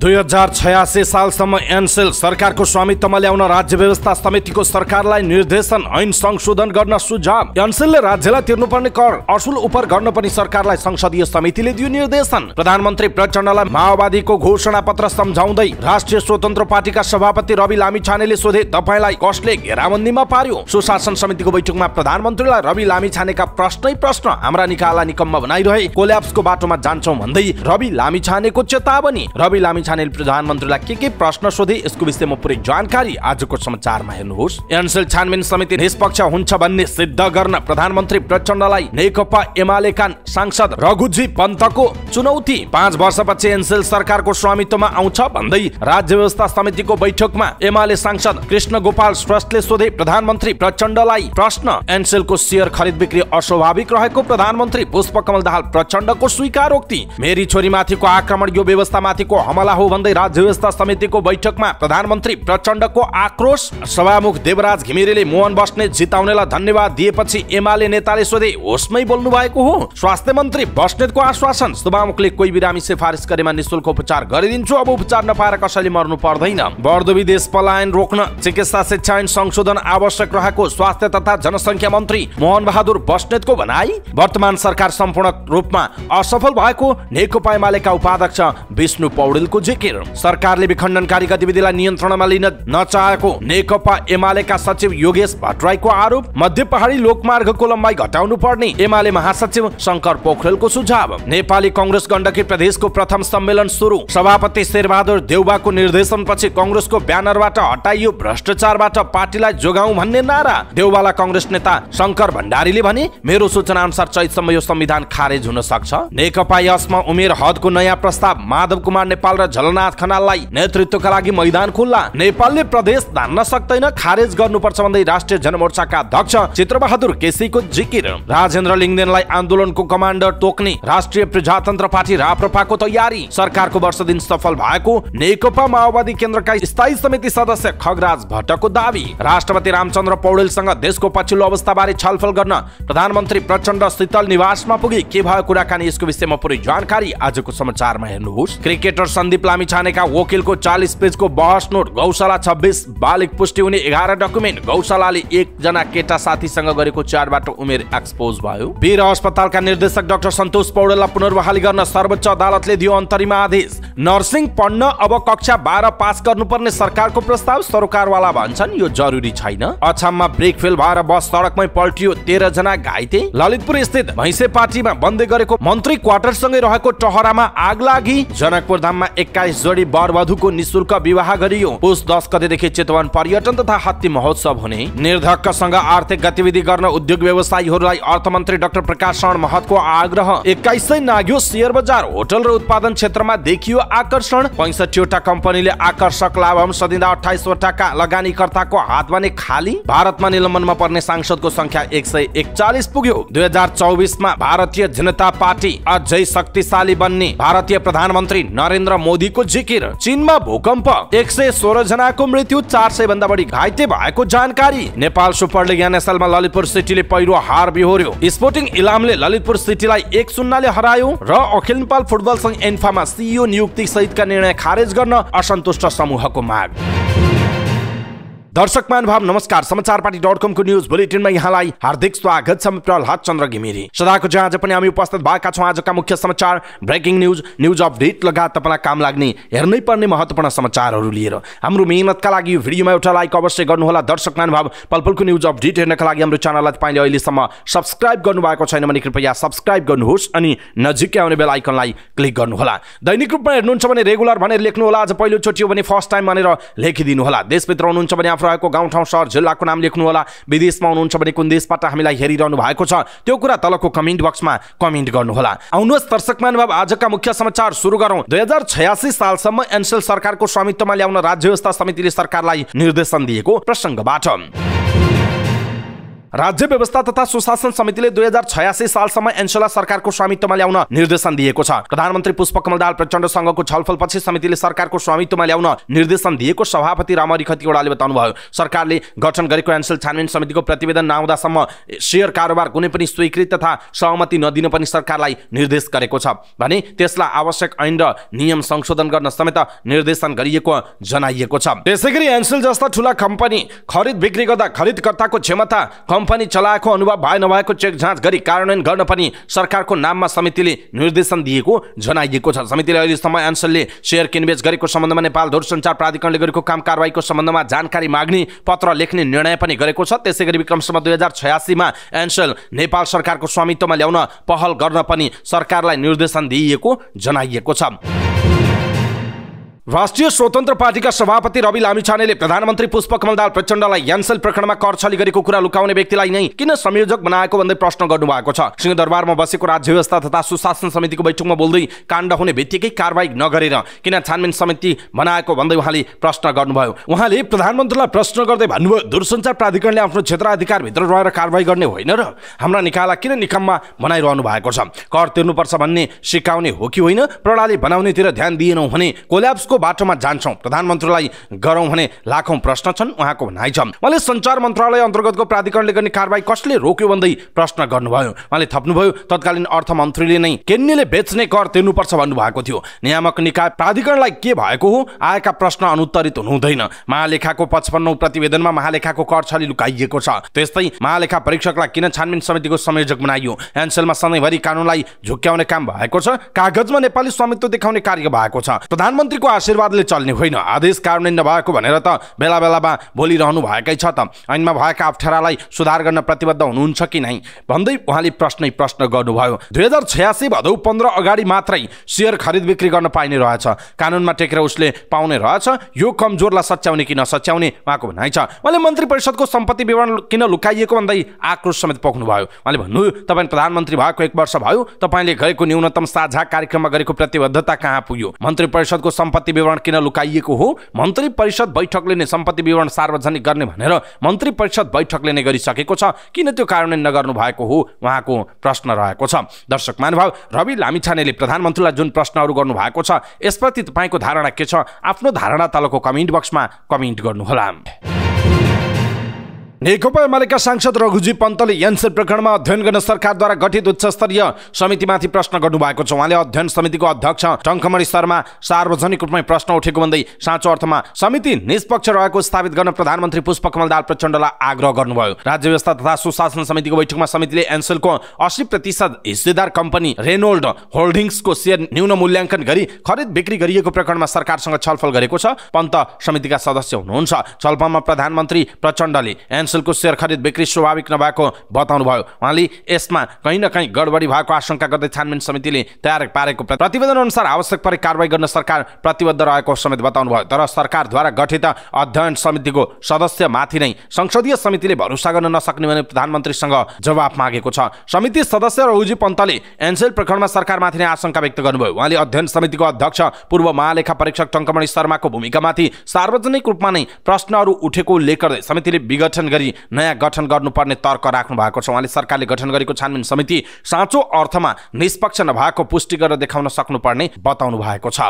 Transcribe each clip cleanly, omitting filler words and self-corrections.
2086 सालसम्म एनसेल सरकारको स्वामित्वमा ल्याउन राज्य व्यवस्था समितिको सरकारलाई निर्देशन, ऐन संशोधन गर्न सुझाव। एनसेलले राज्यलाई तिर्नुपर्ने कर असुल उपर गर्न पनि सरकारलाई संसदीय समितिले दियो निर्देशन। प्रधानमन्त्री प्रचण्डलाई माओवादीको घोषणा पत्र सम्झाउँदै राष्ट्रिय स्वतन्त्र पार्टीका सभापति रवि लामिछानेले सोधे, तपाईलाई कसले घेराबन्दीमा पार्यो? सुशासन समितिको बैठकमा प्रधानमन्त्रीलाई रवि लामिछानेका प्रश्नै प्रश्न, हाम्रा निकायलाई निकम्मा बनाइरहे, कोल्याप्सको बाटोमा जान्छौं भन्दै रवि लामिछानेको चेतावनी। रवि लामिछानेले प्रधानमन्त्रीलाई के प्रश्न सोधे, यसको विषयमा पुरै जानकारी आजको समाचारमा हेर्नुहोस्। एनसेल छानबिन समिति निष्पक्ष हुन्छ भन्ने सिद्ध गर्न प्रधानमन्त्री प्रचण्डलाई नेकपा एमालेका सांसद रघुजी पन्तको चुनौती। 5 वर्षपछि एनसेल सरकारको स्वामित्वमा आउँछ भन्दै राज्य व्यवस्था समितिको बैठकमा एमाले सांसद कृष्ण गोपाल श्रेष्ठले सोधे प्रधानमन्त्री प्रचण्डलाई प्रश्न। एनसेलको शेयर खरिद बिक्री अस्वाभाविक रहेको प्रधानमन्त्री पुष्पकमल दाहाल प्रचण्डको स्वीकारोक्ति। मेरी छोरीमाथिको आक्रमण यो व्यवस्थामाथिको हमला हो भन्दै राज्य व्यवस्था समितिको बैठकमा प्रधानमन्त्री प्रचण्डको आक्रोश। सभामुख देवराज घिमिरेले मोहन बस्नेत जिताउनेलाई धन्यवाद दिएपछि एमाले नेताले सोधे, होसमै बोल्नु भएको हो? स्वास्थ्य मन्त्री बस्नेतको आश्वासन। सभामुखले कोही बिरामी सिफारिस गरेमा निशुल्क उपचार गरिदिन्छु, अब उपचार नपाएर कसैले मर्नु पर्दैन। बढ्दो विदेश पलायन रोक्न चिकित्सा शिक्षा ऐन संशोधन आवश्यक रहेको स्वास्थ्य तथा जनसङ्ख्या मन्त्री मोहन बहादुर बस्नेतको भनाई। वर्तमान सरकार सम्पूर्ण रूपमा असफल भएको नेकपा एमालेका उपाध्यक्ष विष्णु पौडेलको जिकिर। सरकारले विखण्डनकारी गतिविधिलाई नियन्त्रणमा लिन नचाहेको नेकपा एमालेका सचिव योगेश भट्टराईको आरोप। मध्य पहाडी लोकमार्गको लम्बाइ घटाउनु पर्ने एमाले महासचिव शंकर पोखरेलको सुझाव। नेपाली कांग्रेस गण्डकी प्रदेशको प्रथम सम्मेलन सुरु। सभापति शेरबहादुर देउबाको निर्देशनपछि कांग्रेसको ब्यानरबाट हटाइयो भ्रष्टाचारबाट पार्टीलाई जोगाउँ भन्ने नारा। देउबालाई कांग्रेस नेता शंकर भण्डारीले भने, मेरो सूचना अनुसार चैतसम्म यो संविधान खारेज हुन सक्छ। नेकपा यसमा उमेर हदको नयाँ प्रस्ताव। माधव कुमार नेपाल र झलनाथ खनाललाई नेतृत्वका लागि मैदान खुल्ला। नेपालले प्रदेश धान्न सक्दैन, खारेज गर्नुपर्छ भन्दै राष्ट्रिय जनमोर्चाका अध्यक्ष चित्रबहादुर केसीको जिकिर। राजेन्द्र लिङ्गदेनलाई आन्दोलनको कमान्डर तोक्ने राष्ट्रिय प्रजातन्त्र पार्टी राप्रपाको तयारी। सरकारको वर्ष दिन सफल भएको नेकपा माओवादी केन्द्रका स्थायी समिति सदस्य खगराज भट्टको दावी। राष्ट्रपति रामचन्द्र पौडेलसँग देशको पछिल्लो अवस्थाबारे छलफल गर्न प्रधानमन्त्री प्रचण्ड शीतल निवासमा पुगे। के भयो कुराकानी, यसको विषयमा पुरै जानकारी आजको समाचारमा हेर्नुहोस्। क्रिकेटर सन्दीप लामिछानेका वकिलको 40 पेजको बहस नोट। गौशाला 26 बालिग पुष्टि हुने 11 डकुमेन्ट। गौशालाले एकजना केटा साथीसँग गरेको च्याटबाट उमेर एक्सपोज भयो। वीर अस्पतालका निर्देशक डाक्टर सन्तोष पौडेललाई पुनर्बहाली गर्न सर्वोच्च अदालतले दियो अन्तरिम आदेश। नर्सिङ पढ्न अब कक्षा 12 पास गर्नुपर्ने सरकारको प्रस्ताव। सरकारवाला भन्छन् यो जरुरी छैन। अछाममा ब्रेक फेल भएर बस सडकमै पल्टियो, 13 जना घाइते। ललितपुर स्थित भैँसे पार्टीमा बन्दै गरेको मन्त्री क्वार्टरसँगै रहेको टहरामा आग लागि। जनकपुर धाममा 21 जोडी वरवधुको निशुल्क विवाह गरियो। पुस 10 गतेदेखि चितवन पर्यटन तथा हात्ती महोत्सव हुने। निर्धक्कसँग आर्थिक गतिविधि गर्न उद्योग व्यवसायीहरूलाई अर्थमन्त्री डाक्टर प्रकाश शरण महतको आग्रह। 21 नाग्यो शेयर बजार। होटल र उत्पादन क्षेत्रमा देखियो आकर्षण। 65 वटा कम्पनीले आकर्षक लाभांश दिँदा 28 वटाका लगानीकर्ताको हात भने खाली। भारतमा निलम्बनमा पर्ने सांसदको संख्या 141 पुग्यो। 2024 मा भारतीय जनता पार्टी अझै शक्तिशाली बन्ने भारतीय प्रधानमन्त्री नरेन्द्र मोदीको जिकिर। चीनमा भूकम्प, 116 जनाको मृत्यु, 400 भन्दा बढी घाइते भएको जानकारी। नेपाल सुपर लिग एनएसएलमा ललितपुर सिटीले पहिरो हार बिहोर्यो। स्पोर्टिङ इलामले ललितपुर सिटीलाई 1-0 ले हरायो र अखिल नेपाल फुटबल संघ एन्फामा सीईओ नियुक्ति सहितका निर्णय खारेज गर्न असन्तुष्ट समूहको माग। दर्शक महानुभाव नमस्कार, समाचारपाटी.com को न्यूज बुलेटिनमा यहाँलाई हार्दिक स्वागत छ। म प्रहलाद चन्द्र घिमिरे। सदाको चाहिँ आज पनि हामी उपस्थित भएका छौँ आजका मुख्य समाचार, ब्रेकिङ न्यूज, न्यूज अपडेट लगायत तपाईँलाई काम लाग्ने हेर्नै पर्ने महत्त्वपूर्ण समाचारहरू लिएर। हाम्रो मेहनतका लागि यो भिडियोमा एउटा लाइक अवश्य गर्नुहोला। दर्शक महानुभाव, पलपलको न्यूज अपडेट हेर्नका लागि हाम्रो च्यानललाई तपाईँले अहिलेसम्म सब्स्क्राइब गर्नुभएको छैन भने कृपया सब्स्क्राइब गर्नुहोस् अनि नजिकै आउने बेल आइकनलाई क्लिक गर्नुहोला। दैनिक रूपमा हेर्नुहुन्छ भने रेगुलर भनेर लेख्नुहोला। आज पहिलोचोटि हो भने फर्स्ट टाइम भनेर लेखिदिनुहोला। देशभित्र हुनुहुन्छ भने रहेको गाउँठाउँ शहर जिल्लाको नाम लेख्नुहोला। विदेशमा हुनुहुन्छ भने कुन देशबाट हामीलाई हेरिरहनु भएको छ त्यो कुरा तलको कमेन्ट बक्समा कमेन्ट गर्नुहोला। आउनुहोस् दर्शक महानुभाव, आजका मुख्य समाचार सुरु गरौँ। 2086 सालसम्म एनसेल सरकारको स्वामित्वमा ल्याउन राज्य व्यवस्था समितिले सरकारलाई निर्देशन दिएको प्रसङ्गबाट। राज्य व्यवस्था तथा सुशासन समितिले 2086 सालसम्म एनसेललाई सरकारको स्वामित्वमा ल्याउन निर्देशन दिएको छ। प्रधानमन्त्री पुष्पकमल दाहाल प्रचण्डसँगको छलफलपछि समितिले सरकारको स्वामित्वमा ल्याउन निर्देशन दिएको सभापति रामहरि खतिवड़ाले बताउनुभयो। सरकारले गठन गरेको एनसेल छानबिन समितिको प्रतिवेदन नआउँदासम्म शेयर कारोबार कुनै पनि स्वीकृति तथा सहमति नदिन पनि सरकारलाई निर्देश गरेको छ भने त्यसलाई आवश्यक ऐन र नियम संशोधन गर्न समेत निर्देशन गरिएको जनाइएको छ। त्यसैगरी एनसेल जस्ता ठूला कम्पनी खरिद बिक्री गर्दा खरिदकर्ताको क्षमता, कम्पनी चलाएको अनुभव भए नभएको चेक जाँच गरी कार्यान्वयन गर्न पनि सरकारको नाममा समितिले निर्देशन दिएको जनाइएको छ। समितिले अहिलेसम्म एनसेलले शेयर किनबेच गरेको सम्बन्धमा नेपाल दूरसञ्चार प्राधिकरणले गरेको काम कारबाहीको सम्बन्धमा जानकारी माग्ने पत्र लेख्ने निर्णय पनि गरेको छ। त्यसैगरी विक्रमसम्म 2086 मा एनसेल नेपाल सरकारको स्वामित्वमा ल्याउन पहल गर्न पनि सरकारलाई निर्देशन दिइएको जनाइएको छ। राष्ट्रिय स्वतन्त्र पार्टीका सभापति रवि लामिछानेले प्रधानमन्त्री पुष्पकमल दाहाल प्रचण्डलाई एनसेल प्रकरणमा कर छली गरेको कुरा लुकाउने व्यक्तिलाई नै किन संयोजक बनाएको भन्दै प्रश्न गर्नुभएको छ। सिंहदरबारमा बसेको राज्य व्यवस्था तथा सुशासन समितिको बैठकमा बोल्दै काण्ड हुने बित्तिकै कारबाही नगरेर किन छानबिन समिति बनाएको भन्दै उहाँले प्रश्न गर्नुभयो। उहाँले प्रधानमन्त्रीलाई प्रश्न गर्दै भन्नुभयो, दूरसञ्चार प्राधिकरणले आफ्नो क्षेत्राधिकारभित्र रहेर कारबाही गर्ने होइन र हाम्रा निकायलाई किन निकममा बनाइरहनु भएको छ। कर तिर्नुपर्छ भन्ने सिकाउने हो कि होइन, प्रणाली बनाउनेतिर ध्यान दिएनौँ भने कोल्याप्सको बाटोमा जान्छौँ, प्रधानमन्त्रीलाई गरौँ भने लाखौं प्रश्न छन् उहाँको भनाइ छ। उहाँले सञ्चार मन्त्रालय अन्तर्गतको प्राधिकरणले गर्ने कारबाही कसले रोक्यो भन्दै प्रश्न गर्नुभयो। उहाँले थप्नुभयो, तत्कालीन अर्थमन्त्रीले नै केन्नीले बेच्ने कर तिर्नुपर्छ भन्नुभएको थियो। नियामक निकाय प्राधिकरणलाई के भएको हो, आएका प्रश्न अनुत्तरित हुनुहुँदैन। महालेखाको 55औं प्रतिवेदनमा महालेखाको कर छली लुकाइएको छ। त्यस्तै महालेखा परीक्षकलाई किन छानबिन समितिको संयोजक बनाइयो। एनसेलमा सधैँभरि कानुनलाई झुक्क्याउने काम भएको छ, कागजमा नेपाली स्वामित्व देखाउने कार्य भएको छ। प्रधानमन्त्रीको आशीर्वादले चल्ने होइन, आदेश कार्यान्वयन नभएको भनेर त बेला बेलामा बोलिरहनु भएकै छ त। ऐनमा भएका अप्ठ्यारालाई सुधार गर्न प्रतिबद्ध हुनुहुन्छ कि नै भन्दै उहाँले प्रश्न गर्नुभयो। 2086 भदौ 15 अगाडि मात्रै शेयर खरिद बिक्री गर्न पाइने रहेछ, कानुनमा टेकेर उसले पाउने रहेछ। यो कमजोरलाई सच्याउने कि नसच्याउने उहाँको भनाइ छ। उहाँले मन्त्री परिषदको सम्पत्ति विवरण किन लुकाइएको भन्दै आक्रोश समेत पोख्नुभयो। उहाँले भन्नुभयो, तपाईँ प्रधानमन्त्री भएको 1 वर्ष भयो, तपाईँले गरेको न्यूनतम साझा कार्यक्रममा गरेको प्रतिबद्धता कहाँ पुग्यो। मन्त्री परिषदको सम्पत्ति विवरण किन लुकाइएको हो। मन्त्री परिषद बैठकले नै सम्पत्ति विवरण सार्वजनिक गर्ने भनेर मन्त्री परिषद बैठकले नै गरिसकेको छ, किन त्यो कार्यान्वयन नगर्नु भएको हो उहाँको प्रश्न रहेको छ। दर्शक महानुभाव, रवि लामिछानेले प्रधानमन्त्रीलाई जुन प्रश्नहरू गर्नु भएको छ यसप्रति तपाईँको धारणा के छ? आफ्नो धारणा तलको कमेन्ट बक्समा कमेन्ट गर्नुहोला। नेकपा एमालेका सांसद रघुजी पन्तले एनसेल प्रकरणमा अध्ययन गर्न सरकारद्वारा गठित उच्चस्तरीय समितिमाथि प्रश्न गर्नुभएको छ। उहाँले अध्ययन समितिको अध्यक्ष टङ्कमणि शर्मा सार्वजनिक रूपमै प्रश्न उठेको भन्दै साँचो अर्थमा समिति निष्पक्ष रहेको स्थापित गर्न प्रधानमन्त्री पुष्पकमल दाहाल प्रचण्डलाई आग्रह गर्नुभयो। राज्य व्यवस्था तथा सुशासन समितिको बैठकमा समितिले एनसेलको 80% हिस्सेदार कम्पनी रेनोल्ड होल्डिङ्सको शेयर न्यून मूल्याङ्कन गरी खरिद बिक्री गरिएको प्रकरणमा सरकारसँग छलफल गरेको छ। पन्त समितिका सदस्य हुनुहुन्छ। छलफलमा प्रधानमन्त्री प्रचण्डले एनसेलको शेयर खरिद बिक्री स्वाभाविक नभएको बताउनु भयो। उहाँले यसमा कहीँ न कहीँ गडबडी भएको आशंका गर्दै छानबिन समितिले तयार पारेको प्रतिवेदन अनुसार आवश्यक परे कारबाही गर्न सरकार प्रतिबद्ध रहेको समेत बताउनु भयो। तर सरकारद्वारा गठित अध्ययन समितिको सदस्यमाथि नै संसदीय समितिले भरोसा गर्न नसक्ने भने प्रधानमन्त्रीसँग जवाफ मागेको छ। समिति सदस्य रघुजी पन्तले एनसेल प्रकरणमा सरकारमाथि नै आशंका व्यक्त गर्नुभयो। उहाँले अध्ययन समितिको अध्यक्ष पूर्व महालेखा परीक्षक टङ्कमणि शर्माको भूमिकामाथि सार्वजनिक रूपमा नै प्रश्नहरू उठेको उल्लेख गर्दै समितिले विघटन गरी नयाँ गठन गर्नुपर्ने तर्क राख्नु भएको छ। उहाँले सरकारले गठन गरेको छानबिन समिति साँचो अर्थमा निष्पक्ष नभएको पुष्टि गरेर देखाउन सक्नुपर्ने बताउनु भएको छ।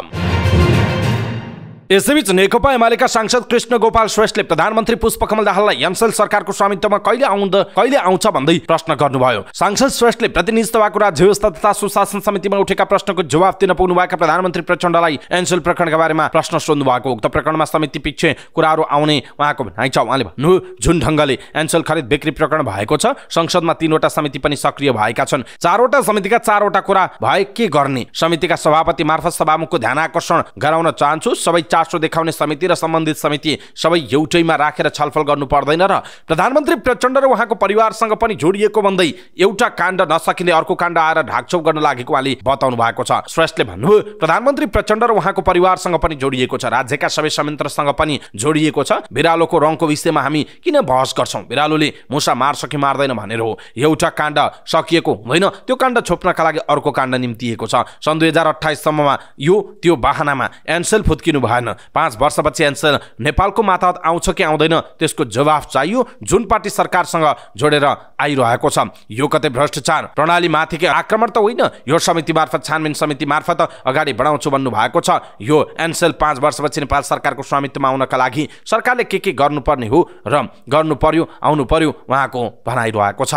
यसैबीच नेकपा एमालेका सांसद कृष्ण गोपाल श्रेष्ठले प्रधानमन्त्री पुष्पकमल दाहाललाई एनसेल सरकारको स्वामित्वमा कहिले आउँछ भन्दै प्रश्न गर्नुभयो। सांसद श्रेष्ठले प्रतिनिधित्व भएको राज्य व्यवस्था तथा सुशासन समितिमा उठेका प्रश्नको जवाफ दिन पुग्नुभएका प्रधानमन्त्री प्रचण्डलाई एनसेल प्रकरणका बारेमा प्रश्न सोध्नु भएको। उक्त प्रकरणमा समिति पिच्छे कुराहरू आउने उहाँको भनाइ छ। उहाँले भन्नु, जुन ढङ्गले एनसेल खरिद बिक्री प्रकरण भएको छ, संसदमा 3वटा समिति पनि सक्रिय भएका छन्। 4वटा समितिका 4वटा कुरा भए के गर्ने? समितिका सभापति मार्फत सभामुखको ध्यान आकर्षण गराउन चाहन्छु। सबै चासो देखाउने समिति र सम्बन्धित समिति सबै एउटैमा राखेर छलफल गर्नु पर्दैन र प्रधानमन्त्री प्रचण्ड र उहाँको परिवारसँग पनि जोडिएको भन्दै एउटा काण्ड नसकिने अर्को काण्ड आएर ढाकछोप गर्न लागेको उहाँले बताउनु भएको छ। श्रेष्ठले भन्नुभयो, प्रधानमन्त्री प्रचण्ड र उहाँको परिवारसँग पनि जोडिएको छ, राज्यका सबै संयन्त्रसँग पनि जोडिएको छ। बिरालोको रङको विषयमा हामी किन बहस गर्छौँ? बिरालोले मुसा मार्छ कि मार्दैन भनेर हो। एउटा काण्ड सकिएको हुँदैन, त्यो काण्ड छोप्नका लागि अर्को काण्ड निम्तिएको छ। सन् 2028 सम्ममा यो त्यो बहानामा एनसेल फुत्किनु भएन। छैन। 5 वर्षपछि एनसेल नेपालको मातहत आउँछ कि आउँदैन त्यसको जवाफ चाहियो, जुन पार्टी सरकारसँग जोडेर आइरहेको छ। यो कतै भ्रष्टाचार प्रणाली माथिकै आक्रमण त होइन, यो समिति मार्फत, छानबिन समिति मार्फत अगाडि बढाउँछु भन्नु भएको छ। यो एनसेल 5 वर्षपछि नेपाल सरकारको स्वामित्वमा आउनका लागि सरकारले के गर्नुपर्ने हो र गर्नु पर्यो, आउनु पर्यो उहाँको भनाइरहेको छ।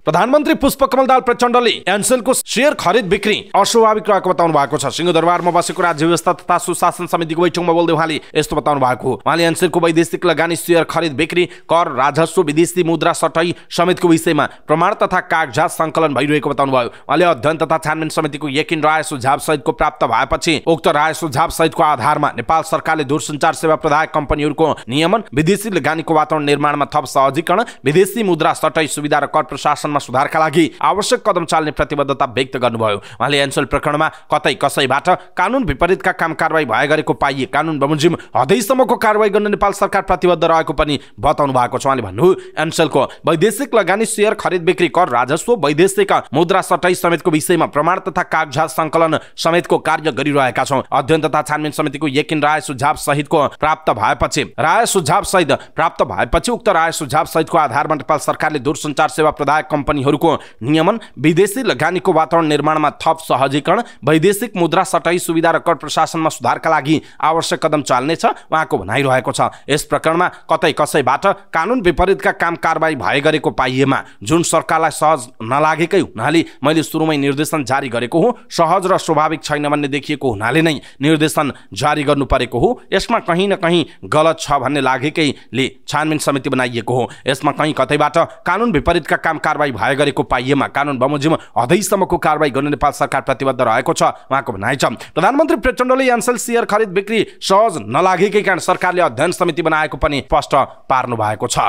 प्रधानमन्त्री पुष्पकमल दाहाल प्रचण्डले एनसेलको शेयर खरिद बिक्री अस्वाभाविक रहेको बताउनु भएको छ। सिंहदरबारमा बसेको राज्य व्यवस्था तथा सुशासन समितिको बैठकमा बोल्दै उहाँले यस्तो बताउनु भएको हो। उहाँले एनसेलको वैदेशिक लगानी शेयर खरिद बिक्री, कर, राजस्व, विदेशी मुद्रा सटै समेतको विषयमा प्रमाण तथा कागजात सङ्कलन भइरहेको बताउनु भयो। उहाँले अध्ययन तथा छानबिन समितिको यकिन राय सुझाव सहितको प्राप्त भएपछि उक्त राय सुझाव सहितको आधारमा नेपाल सरकारले दूरसञ्चार सेवा प्रदायक कम्पनीहरूको नियमन, विदेशी लगानीको वातावरण निर्माणमा थप सहजीकरण, विदेशी मुद्रा सटै सुविधा र कर प्रशासन सुधारका लागि आवश्यक कदम चाल्ने प्रतिबद्धता व्यक्त गर्नुभयो। उहाँले एनसेल प्रकरणमा कतै कसैबाट कानुन विपरीतका काम कारबाही भए गरेको पाइए कानुन बमोजिम हदैसम्मको कारबाही गर्न नेपाल सरकार प्रतिबद्ध रहेको पनि बताउनु भएको छ। उहाँले भन्नुभयो एनसेलको वैदेशिक लगानी शेयर खरिद बिक्री, कर, राजस्व, वैदेशिक मुद्रा सटै समेतको विषयमा प्रमाण तथा कागजात सङ्कलन समेतको कार्य गरिरहेका छौँ। अध्ययन तथा छानबिन समितिको यकिन राय सुझाव सहितको प्राप्त भएपछि उक्त राय सुझाव सहितको आधारमा नेपाल सरकारले दूरसञ्चार सेवा प्रदायक कम्पनीहरूको नियमन, विदेशी लगानीको वातावरण निर्माणमा थप सहजीकरण, वैदेशिक मुद्रा सटै सुविधा र कर प्रशासनमा सुधारका लागि आवश्यक कदम चाल्नेछ उहाँको भनाइरहेको छ। यस प्रकरणमा कतै कसैबाट कानुन विपरीतका काम कारबाही भए गरेको पाइएमा जुन सरकारलाई सहज नलागेकै हुनाले मैले सुरुमै निर्देशन जारी गरेको हो। सहज र स्वाभाविक छैन भन्ने देखिएको हुनाले नै निर्देशन जारी गर्नु परेको हो। यसमा कहीँ न कहीँ गलत छ भन्ने लागेकैले छानबिन समिति बनाइएको हो। यसमा कहीँ कतैबाट कानुन विपरीतका काम कारबाही भए गरेको पाइएमा कानुन बमोजिम हदैसम्मको कारबाही गर्न नेपाल सरकार प्रतिबद्ध रहेको छ उहाँको भनाइ छ। प्रधानमन्त्री प्रचण्डले एनसेल शेयर खरिद बिक्री सहज नलागेकै कारण सरकारले अध्ययन समिति बनाएको पनि स्पष्ट पार्नु भएको छ।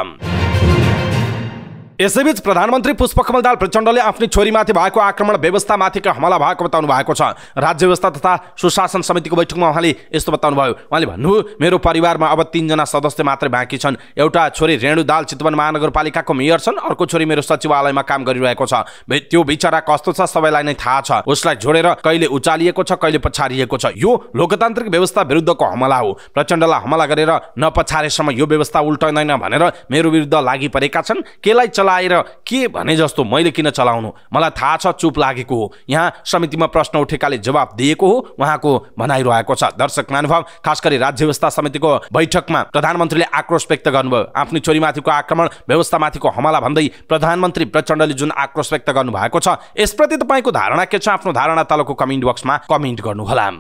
यसैबीच प्रधानमन्त्री पुष्पकमल दाहाल प्रचण्डले आफ्नी छोरीमाथि भएको आक्रमण व्यवस्थामाथिको हमला भएको बताउनु भएको छ। राज्य व्यवस्था तथा सुशासन समितिको बैठकमा उहाँले यस्तो बताउनु भयो। उहाँले भन्नुभयो मेरो परिवारमा अब 3 जना सदस्य मात्रै बाँकी छन्। एउटा छोरी रेणु दाहाल चितवन महानगरपालिकाको मेयर छन्, अर्को छोरी मेरो सचिवालयमा काम गरिरहेको छ। त्यो बिचरा कस्तो छ सबैलाई नै थाहा छ। उसलाई जोडेर कहिले उचालिएको छ, कहिले पछारिएको छ। यो लोकतान्त्रिक व्यवस्था विरुद्धको हमला हो। प्रचण्डलाई हमला गरेर नपछारेसम्म यो व्यवस्था उल्टाउँदैन भनेर मेरो विरुद्ध लागि परेका छन्। केलाई चलाएर के भने जस्तो मैले किन चलाउनु, मलाई थाहा छ, चुप लागेको हो। यहाँ समितिमा प्रश्न उठेकाले जवाब दिएको हो उहाँको भनाइरहेको छ। दर्शक महानुभाव, खास गरी राज्य व्यवस्था समितिको बैठकमा प्रधानमन्त्रीले आक्रोश व्यक्त गर्नुभयो। आफ्नो छोरीमाथिको आक्रमण व्यवस्थामाथिको हमला भन्दै प्रधानमन्त्री प्रचण्डले जुन आक्रोश व्यक्त गर्नुभएको छ यसप्रति तपाईँको धारणा के छ? आफ्नो धारणा तलको कमेन्ट बक्समा कमेन्ट गर्नुहोला।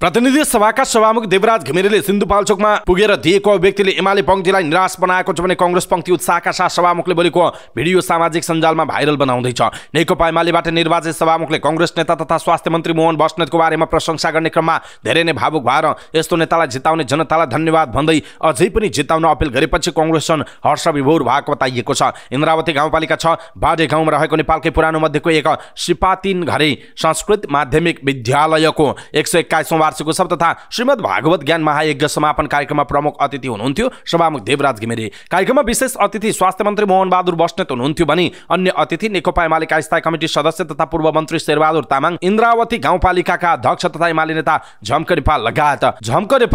प्रतिनिधि सभाका सभामुख देवराज घिमिरेले सिन्धुपाल्चोकमा पुगेर दिएको अभिव्यक्तिले एमाले पङ्क्तिलाई निराश बनाएको छ भने कांग्रेस पङ्क्ति उत्साहका साथ सभामुखले बोलेको भिडियो सामाजिक सञ्जालमा भाइरल बनाउँदैछ। नेकपा एमालेबाट निर्वाचित सभामुखले कांग्रेस नेता तथा स्वास्थ्य मन्त्री मोहन बस्नेतको बारेमा प्रशंसा गर्ने क्रममा धेरै नै भावुक भएर यस्तो नेतालाई जिताउने जनतालाई धन्यवाद भन्दै अझै पनि जिताउन अपील गरेपछि कांग्रेस हर्ष विभोर भएको बताइएको छ। इन्द्रावती गाउँपालिका 6 बाडे गाउँमा रहेको नेपालकै पुरानो मध्येको एक सिपातिन घरे संस्कृत माध्यमिक विद्यालयको 121औं वार्षिक उत्सव तथा श्रीमद् भागवत ज्ञान महायज्ञ समापन कार्यक्रममा प्रमुख अतिथि हुनुहुन्थ्यो सभामुख देवराज घिमिरे। कार्यक्रममा विशेष अतिथि स्वास्थ्य मन्त्री मोहन बहादुर बस्नेत हुनुहुन्थ्यो भने अन्य अतिथि नेकपा एमालेका स्थायी कमिटी सदस्य तथा पूर्व मन्त्री शेरबहादुर तामाङ, इन्द्रावती गाउँपालिकाका अध्यक्ष तथा एमाले नेता झम्क नेपाल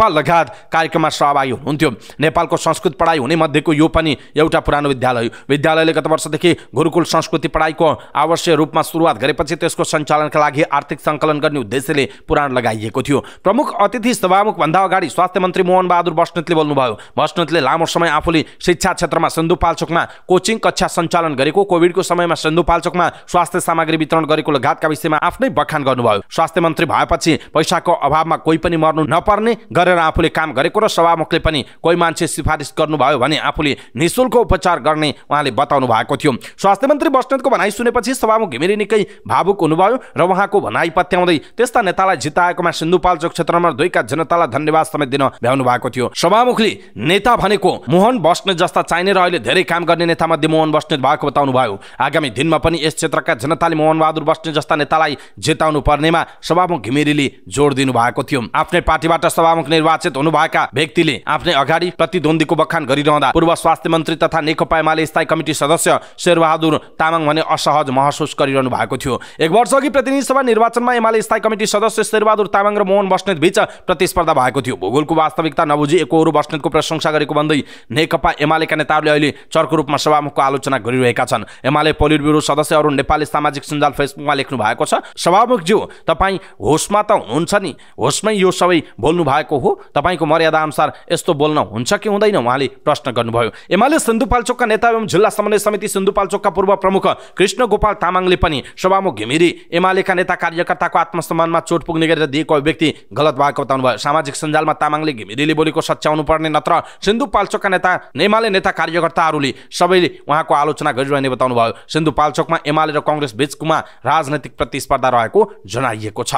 लगायत कार्यक्रममा सहभागी हुनुहुन्थ्यो। नेपालको संस्कृत पढाइ हुने मध्येको यो पनि एउटा पुरानो विद्यालय। विद्यालयले गत वर्षदेखि गुरुकुल संस्कृति पढाइको आवश्यक रूपमा सुरुवात गरेपछि त्यसको सञ्चालनका लागि आर्थिक सङ्कलन गर्ने उद्देश्यले पुराण लगाइएको थियो। प्रमुख अतिथि सभामुख भन्दा अगाडि स्वास्थ्य मन्त्री मोहन बहादुर बस्नेतले बोल्नुभयो। बस्नेतले लामो समय आफूले शिक्षा क्षेत्रमा सिन्धुपाल्चोकमा कोचिङ कक्षा सञ्चालन गरेको, कोभिडको समयमा सिन्धुपाल्चोकमा स्वास्थ्य सामग्री वितरण गरेको लगायतका विषयमा आफ्नै बखान गर्नुभयो। स्वास्थ्य मन्त्री भएपछि पैसाको अभावमा कोही पनि मर्नु नपर्ने गरेर आफूले काम गरेको र सभामुखले पनि कोही मान्छे सिफारिस गर्नुभयो भने आफूले निःशुल्क उपचार गर्ने उहाँले बताउनु भएको थियो। स्वास्थ्य मन्त्री बस्नेतको भनाइ सुनेपछि सभामुख घिमिरे निकै भावुक हुनुभयो र उहाँको भनाइ पत्याउँदै त्यस्ता नेतालाई जिताएकोमा सिन्धुपाल्चोक सिन्धुपाल्चोक क्षेत्र नम्बर 2 का जनतालाई धन्यवाद समेत दिन भ्याउनु भएको थियो। सभामुखले नेता भनेको मोहन बस्नेत जस्ता चाहिने र अहिले धेरै काम गर्ने नेता मध्ये मोहन बस्नेत भएको बताउनु भयो। आगामी दिनमा पनि यस क्षेत्रका जनताले मोहन बहादुर बस्नेत जस्ता नेतालाई जिताउनु पर्नेमा सभामुख घिमिरेले जोड दिनु भएको थियो। आफ्नै पार्टीबाट सभामुख निर्वाचित हुनुभएका व्यक्तिले आफ्नै अगाडि प्रतिद्वन्द्वीको बखान गरिरहँदा पूर्व स्वास्थ्य मन्त्री तथा नेकपा एमाले स्थायी कमिटी सदस्य शेरबहादुर तामाङ भने असहज महसुस गरिरहनु भएको थियो। एक वर्ष अघि प्रतिनिधि सभा निर्वाचनमा एमाले स्थायी कमिटी सदस्य शेरबहादुर तामाङ र मोहन बस्नेत बीच प्रतिस्पर्धा भएको थियो। भूगोलको वास्तविकता नबुझी एकहोरो बस्नेतको प्रशंसा गरेको भन्दै नेकपा एमालेका नेताहरूले अहिले चर्को रूपमा सभामुखको आलोचना गरिरहेका छन्। एमाले पोलिट ब्युरो सदस्यहरू नेपाली सामाजिक सञ्जाल फेसबुकमा लेख्नु भएको छ, सभामुखज्यू तपाईँ होसमा त हुनुहुन्छ नि, होसमै यो सबै बोल्नु भएको हो, तपाईँको मर्यादा अनुसार यस्तो बोल्न हुन्छ कि हुँदैन, उहाँले प्रश्न गर्नुभयो। एमाले सिन्धुपाल्चोकका नेता एवं जिल्ला समन्वय समिति सिन्धुपाल्चोकका पूर्व प्रमुख कृष्ण गोपाल तामाङले पनि सभामुख घिमिरे एमालेका नेता कार्यकर्ताको आत्मसम्मानमा चोट पुग्ने गरेर दिएको अभिव्यक्ति गलत भएको बताउनु भयो। सामाजिक सञ्जालमा तामाङले घिमिरेले बोलेको सच्याउनु पर्ने, नत्र सिन्धुपाल्चोकका नेता एमाले नेता कार्यकर्ताहरूले सबैले उहाँको आलोचना गरिरहने बताउनु भयो। सिन्धुपाल्चोकमा एमाले र कांग्रेस बीचमा राजनैतिक प्रतिस्पर्धा रहेको जनाइएको छ।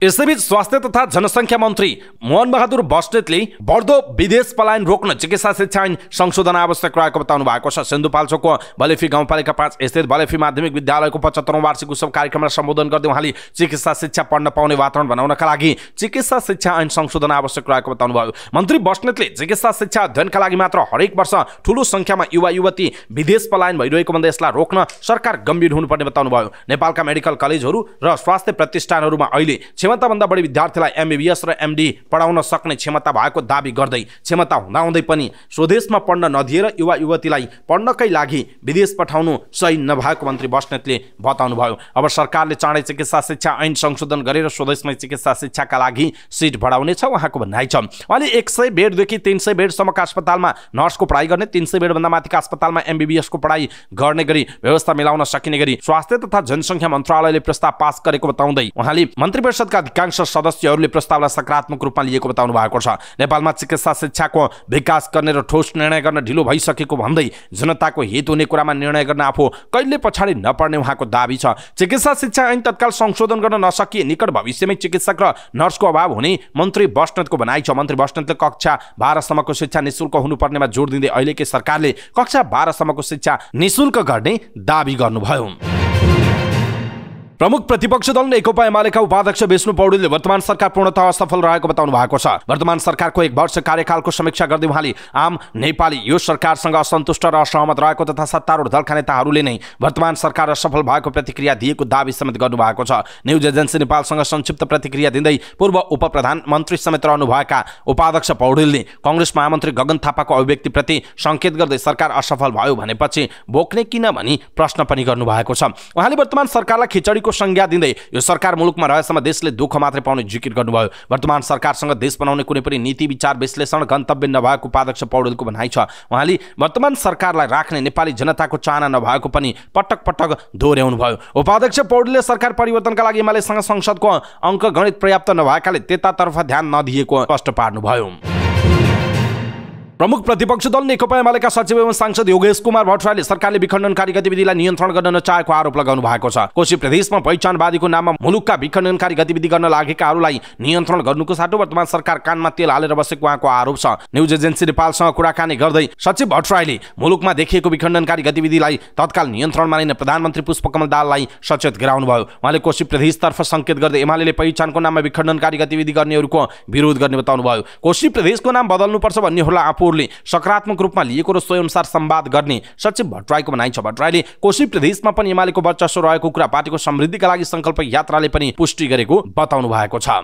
यसैबीच स्वास्थ्य तथा जनसङ्ख्या मन्त्री मोहन बहादुर बस्नेतले बढ्दो विदेश पलायन रोक्न चिकित्सा शिक्षा ऐन संशोधन आवश्यक रहेको बताउनु भएको छ। सिन्धुपाल्चोकको बलेफी गाउँपालिका 5 स्थित बलेफी माध्यमिक विद्यालयको 75औं वार्षिक उत्सव कार्यक्रमलाई सम्बोधन गर्दै उहाँले चिकित्सा शिक्षा पढ्न पाउने वातावरण बनाउनका लागि चिकित्सा शिक्षा ऐन संशोधन आवश्यक रहेको बताउनु भयो। मन्त्री बस्नेतले चिकित्सा शिक्षा अध्ययनका लागि मात्र हरेक वर्ष ठूलो संख्यामा युवा युवती विदेश पलायन भइरहेको भन्दै यसलाई रोक्न सरकार गम्भीर हुनुपर्ने बताउनु भयो। नेपालका मेडिकल कलेजहरू र स्वास्थ्य प्रतिष्ठानहरूमा अहिले क्षमताभन्दा बढी विद्यार्थीलाई एमबीबीएस र एमडी पढाउन सक्ने क्षमता भएको दाबी गर्दै क्षमता हुँदाहुँदै पनि स्वदेशमा पढ्न नदिएर युवा युवतीलाई पढ्नकै लागि विदेश पठाउनु सही नभएको मन्त्री बस्नेतले बताउनु भयो। अब सरकारले चाँडै चिकित्सा शिक्षा ऐन संशोधन गरेर स्वदेशमै चिकित्सा शिक्षाका लागि सिट बढाउनेछ उहाँको भनाइ छ। उहाँले 100 बेडदेखि 300 बेडसम्मका अस्पतालमा नर्सको पढाइ गर्ने, 300 बेडभन्दा माथिका अस्पतालमा एमबीबीएसको पढाइ गर्ने गरी व्यवस्था मिलाउन सकिने गरी स्वास्थ्य तथा जनसङ्ख्या मन्त्रालयले प्रस्ताव पास गरेको बताउँदै उहाँले मन्त्री परिषदका अधिकांश सदस्यहरूले प्रस्तावलाई सकारात्मक रूपमा लिएको बताउनु भएको छ। नेपालमा चिकित्सा शिक्षाको विकास गर्ने र ठोस निर्णय गर्न ढिलो भइसकेको भन्दै जनताको हित हुने कुरामा निर्णय गर्न आफू कहिले पछाडि नपर्ने उहाँको दाबी छ। चिकित्सा शिक्षा ऐन तत्काल संशोधन गर्न नसकिए निकट भविष्यमै चिकित्सक र नर्सको अभाव हुने मन्त्री बस्नेतको भनाइ छ। मन्त्री बस्नेतले कक्षा 12 सम्मको शिक्षा निशुल्क हुनुपर्नेमा जोड दिँदै अहिलेकै सरकारले कक्षा 12 सम्मको शिक्षा निशुल्क गर्ने दाबी गर्नुभयो। प्रमुख प्रतिपक्ष दल नेकपा एमालेका उपाध्यक्ष विष्णु पौडेलले वर्तमान सरकार पूर्णतः असफल रहेको बताउनु भएको छ। वर्तमान सरकारको 1 वर्ष कार्यकालको समीक्षा गर्दै उहाँले आम नेपाली यो सरकारसँग असन्तुष्ट र असहमत रहेको तथा सत्तारूढ दलका नेताहरूले नै वर्तमान सरकार असफल भएको प्रतिक्रिया दिएको दाबी समेत गर्नुभएको छ। न्युज एजेन्सी नेपालसँग संक्षिप्त प्रतिक्रिया दिँदै पूर्व उप प्रधानमन्त्री समेत रहनुभएका उपाध्यक्ष पौडेलले कांग्रेस महामन्त्री गगन थापाको अभिव्यक्तिप्रति संकेत गर्दै सरकार असफल भयो भनेपछि बोक्ने किन भनी प्रश्न पनि गर्नुभएको छ। उहाँले वर्तमान सरकारलाई खिचडीको संज्ञा दिँदै यो सरकार मुलुकमा रहेसम्म देशले दुःख मात्रै पाउने जिकिर गर्नुभयो। वर्तमान सरकारसँग देश बनाउने कुनै पनि नीति विचार विश्लेषण गन्तव्य नभएको उपाध्यक्ष पौडेलको भनाइ छ। उहाँले वर्तमान सरकारलाई राख्ने नेपाली जनताको चाहना नभएको पनि पटक पटक दोहोर्याउनु भयो। उपाध्यक्ष पौडेलले सरकार परिवर्तनका लागि एमालेसँग संसदको अङ्कगणित पर्याप्त नभएकाले त्यतातर्फ ध्यान नदिएको स्पष्ट पार्नुभयो। प्रमुख प्रतिपक्ष दल नेकपा एमालेका सचिव एवं सांसद योगेश कुमार भट्टराईले सरकारले विखण्डनकारी गतिविधिलाई नियन्त्रण गर्न नचाहेको आरोप लगाउनु भएको छ। कोशी प्रदेशमा पहिचानवादीको नाममा मुलुकका विखण्डनकारी गतिविधि गर्न लागेकाहरूलाई नियन्त्रण गर्नुको साटो वर्तमान सरकार कानमा तेल हालेर बसेको उहाँको आरोप छ। न्युज एजेन्सी नेपालसँग कुराकानी गर्दै सचिव भट्टराईले मुलुकमा देखिएको विखण्डनकारी गतिविधिलाई तत्काल नियन्त्रणमा लिन प्रधानमन्त्री पुष्पकमल दाहाललाई सचेत गराउनु भयो। उहाँले कोशी प्रदेशतर्फ संकेत गर्दै एमालेले पहिचानको नाममा विखण्डनकारी गतिविधि गर्नेहरूको विरोध गर्ने बताउनु भयो। कोशी प्रदेशको नाम बदल्नुपर्छ भन्नेहरूलाई आफू सकारात्मक रूपमा लिएको र सोही अनुसार संवाद गर्ने सचिव भट्टराईको भनाइ छ। भट्टराईले कोशी प्रदेशमा पनि एमालेको वर्चस्व रहेको कुरा पार्टीको समृद्धिका लागि संकल्प यात्राले पनि पुष्टि गरेको बताउनु भएको छ।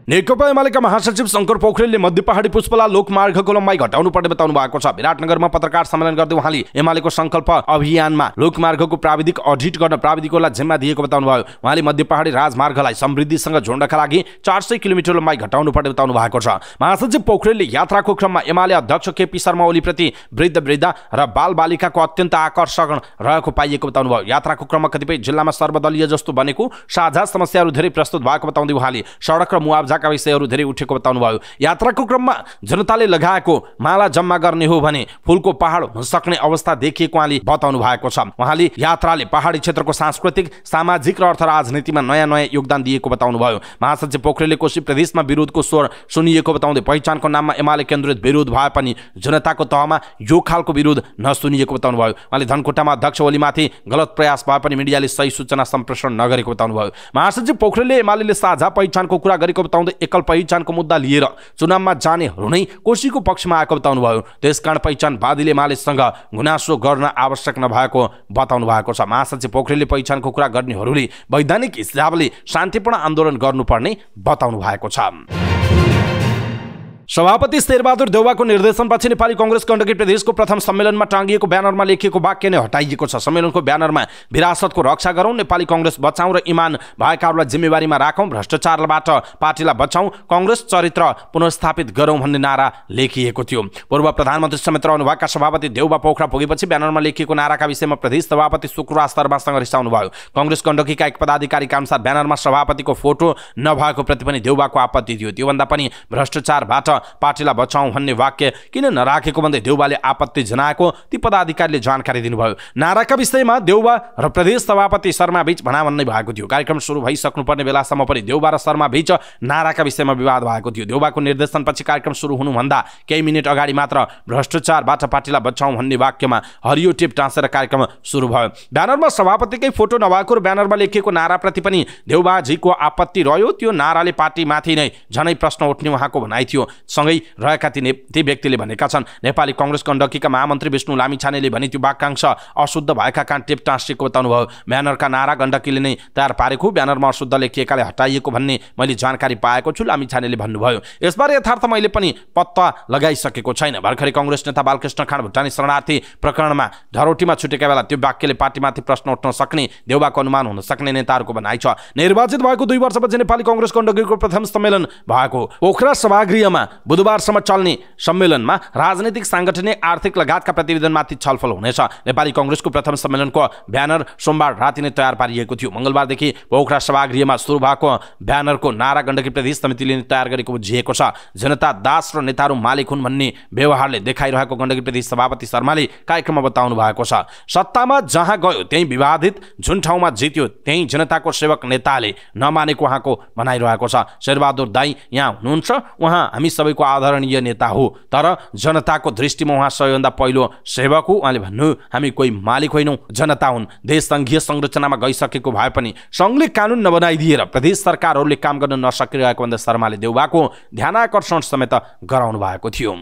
नेकपा एमालेका महासचिव शंकर पोखरेलले मध्य पहाडी पुष्पलाल लोकमार्गको लम्बाइ घटाउनु पर्ने बताउनु भएको छ। विराटनगरमा पत्रकार सम्मेलन गर्दै उहाँले एमालेको संकल्प अभियानमा लोकमार्गको प्राविधिक अडिट गर्न प्राविधिकलाई जिम्मा दिएको बताउनु भयो। उहाँले मध्य पहाडी राजमार्गलाई समृद्धिसँग जोड्नका लागि 400 किलोमिटर लम्बाइ घटाउनु पर्ने बताउनु भएको छ। महासचिव पोखरेलले यात्राको क्रममा एमाले अध्यक्ष केपी शर्मा ओलीप्रति वृद्ध वृद्धा र बालबालिकाको अत्यन्त आकर्षण रहेको पाइएको बताउनु भयो। यात्राको क्रममा कतिपय जिल्लामा सर्वदलीय जस्तो बनेको साझा समस्याहरू धेरै प्रस्तुत भएको बताउँदै उहाँले सडक र मुआवजा मजाका विषयहरू धेरै उठेको बताउनुभयो। यात्राको क्रममा जनताले लगाएको माला जम्मा गर्ने हो भने फूलको पहाड हुन सक्ने अवस्था देखिएको उहाँले बताउनु भएको छ। उहाँले यात्राले पहाडी क्षेत्रको सांस्कृतिक, सामाजिक र अर्थ राजनीतिमा नयाँ नयाँ योगदान दिएको बताउनुभयो। महासचिव पोखरेलले कोशी प्रदेशमा विरोधको स्वर सुनिएको बताउँदै पहिचानको नाममा एमाले केन्द्रित विरोध भए पनि जनताको तहमा यो खालको विरोध नसुनिएको बताउनुभयो। उहाँले धनकुटामा अध्यक्ष ओलीमाथि गलत प्रयास भए पनि मिडियाले सही सूचना सम्प्रेषण नगरेको बताउनुभयो। महासचिव पोखरेलले एमाले साझा पहिचानको कुरा गरेको बताउँदै एकल पहिचानको मुद्दा लिएर चुनावमा जानेहरू नै कोशीको पक्षमा आएको बताउनुभयो। त्यसकारण पहिचानवादीले एमालेसँग गुनासो गर्न आवश्यक नभएको बताउनु भएको छ। महासचिव पोखरेलले पहिचानको कुरा गर्नेहरूले वैधानिक हिसाबले शान्तिपूर्ण आन्दोलन गर्नुपर्ने बताउनु भएको छ। सभापति शेरबहादुर देउवाको निर्देशनपछि नेपाली कांग्रेस गण्डकी प्रदेशको प्रथम सम्मेलनमा टाँगिएको ब्यानरमा लेखिएको वाक्य नै हटाइएको छ। सम्मेलनको ब्यानरमा विरासतको रक्षा गरौँ, नेपाली कांग्रेस बचाउँ र इमान भएकाहरूलाई जिम्मेवारीमा राखौँ, भ्रष्टाचारबाट पार्टीलाई बचाउँ, कांग्रेस चरित्र पुनर्स्थापित गरौँ भन्ने नारा लेखिएको थियो। पूर्व प्रधानमन्त्री समेत रहनुभएका सभापति देउवा पोखरा पुगेपछि ब्यानरमा लेखिएको नाराका विषयमा प्रदेश सभापति शुक्रबार शर्मासँग रिसाउनु भयो। कांग्रेस गण्डकीका एक पदाधिकारीका अनुसार ब्यानरमा सभापतिको फोटो नभएको प्रति पनि देउवाको आपत्ति थियो। त्योभन्दा पनि भ्रष्टाचारबाट पार्टीलाई बचाउँ भन्ने वाक्य किन नराखेको भन्दै देउवाले आपत्ति जनाएको ती पदाधिकारीले जानकारी दिनुभयो। नाराका विषयमा देउवा र प्रदेश सभापति शर्मा बीच भनाभन्नै भएको थियो। कार्यक्रम सुरु भइसक्नुपर्ने बेलासम्म पनि देउवा र शर्मा बीच नाराका विषयमा विवाद भएको थियो। देउवाको निर्देशनपछि कार्यक्रम सुरु हुनुभन्दा केही मिनेट अगाडि मात्र भ्रष्टाचारबाट पार्टीलाई बचाउँ भन्ने वाक्यमा हरियो टेप टाँसेर कार्यक्रम सुरु भयो। ब्यानरमा सभापतिकै फोटो नभएको र ब्यानरमा लेखिएको नाराप्रति पनि देउवाजीको आपत्ति रह्यो। त्यो नाराले पार्टीमाथि नै झनै प्रश्न उठ्ने उहाँको भनाइ थियो। सँगै रहेका ती व्यक्तिले भनेका छन्, नेपाली कांग्रेस गण्डकीका महामन्त्री विष्णु लामिछानेले भने त्यो वाक्यांश अशुद्ध भएका कारण टेप टाँसिएको बताउनुभयो। ब्यानरका नारा गण्डकीले नै तयार पारेको, ब्यानरमा अशुद्ध लेखिएकाले हटाइएको भन्ने मैले जानकारी पाएको छु, लामिछानेले भन्नुभयो। यसबारे यथार्थ मैले पनि पत्ता लगाइसकेको छैन। भर्खरै कांग्रेस नेता बालकृष्ण खाँड भुटानी शरणार्थी प्रकरणमा धरोटीमा छुटेका बेला त्यो वाक्यले पार्टीमाथि प्रश्न उठ्न सक्ने देउवाको अनुमान हुन सक्ने नेताहरूको भनाइ छ। निर्वाचित भएको 2 वर्षपछि नेपाली कांग्रेस गण्डकीको प्रथम सम्मेलन भएको पोखरा सभागृहमा बुधबारसम्म चल्ने सम्मेलनमा राजनीतिक, सांगठनिक, आर्थिक लगायतका प्रतिवेदनमाथि छलफल हुनेछ। नेपाली कांग्रेसको प्रथम सम्मेलनको ब्यानर सोमबार राति नै तयार पारिएको थियो। मंगलबारदेखि पोखरा सभागृहमा सुरु भएको ब्यानरको नारा गण्डकी प्रदेश समितिले तयार गरेको बुझिएको छ। जनता दास र नेताहरू मालिक हुन् भन्ने व्यवहारले देखाइरहेको गण्डकी प्रदेश सभापति शर्माले कार्यक्रममा बताउनु भएको छ। सत्तामा जहाँ गयो त्यही विवादित, जुन ठाउँमा जित्यो त्यही जनताको सेवक नेताले नमानेको उहाँको भनाइरहेको छ। शेरबहादुर दाई यहाँ हुनुहुन्छ, उहाँ हामी सबैको आदरणीय नेता हो, तर जनताको दृष्टिमा उहाँ सबैभन्दा पहिलो सेवक हो। उहाँले भन्नु, हामी कोही मालिक होइनौँ, जनता हुन्। देश संघीय संरचनामा गइसकेको भए पनि संघले कानुन नबनाइदिएर प्रदेश सरकारहरूले काम गर्न नसकिरहेको भन्दा शर्माले देउवाको ध्यानाकर्षण समेत गराउनु भएको थियो।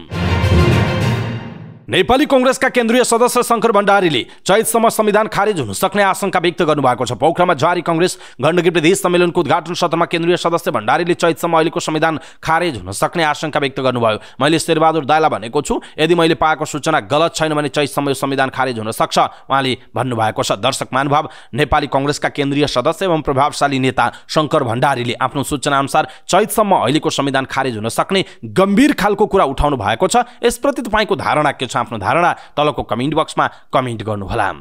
नेपाली कांग्रेसका केन्द्रीय सदस्य शंकर भण्डारीले चैतसम्म संविधान खारेज हुन सक्ने आशंका व्यक्त गर्नुभएको छ। पोखरामा जारी कांग्रेस गण्डकी प्रदेश सम्मेलनको उद्घाटन सत्रमा केन्द्रीय सदस्य भण्डारीले चैतसम्म अहिलेको संविधान खारेज हुन सक्ने आशंका व्यक्त गर्नुभयो। मैले शेरबहादुर दाइलाई भनेको छु, यदि मैले पाएको सूचना गलत छैन भने चैतसम्म यो संविधान खारेज हुन सक्छ उहाँले भन्नुभएको छ। दर्शक महानुभाव, नेपाली कांग्रेसका केन्द्रीय सदस्य एवं प्रभावशाली नेता शंकर भण्डारीले आफ्नो सूचना अनुसार चैतसम्म अहिलेको संविधान खारेज हुन सक्ने गम्भीर खालको कुरा उठाउनु भएको छ। यसप्रति तपाईँको धारणा के छ? आफ्नो धारणा तलको कमेन्ट बक्समा कमेन्ट गर्नुहोला।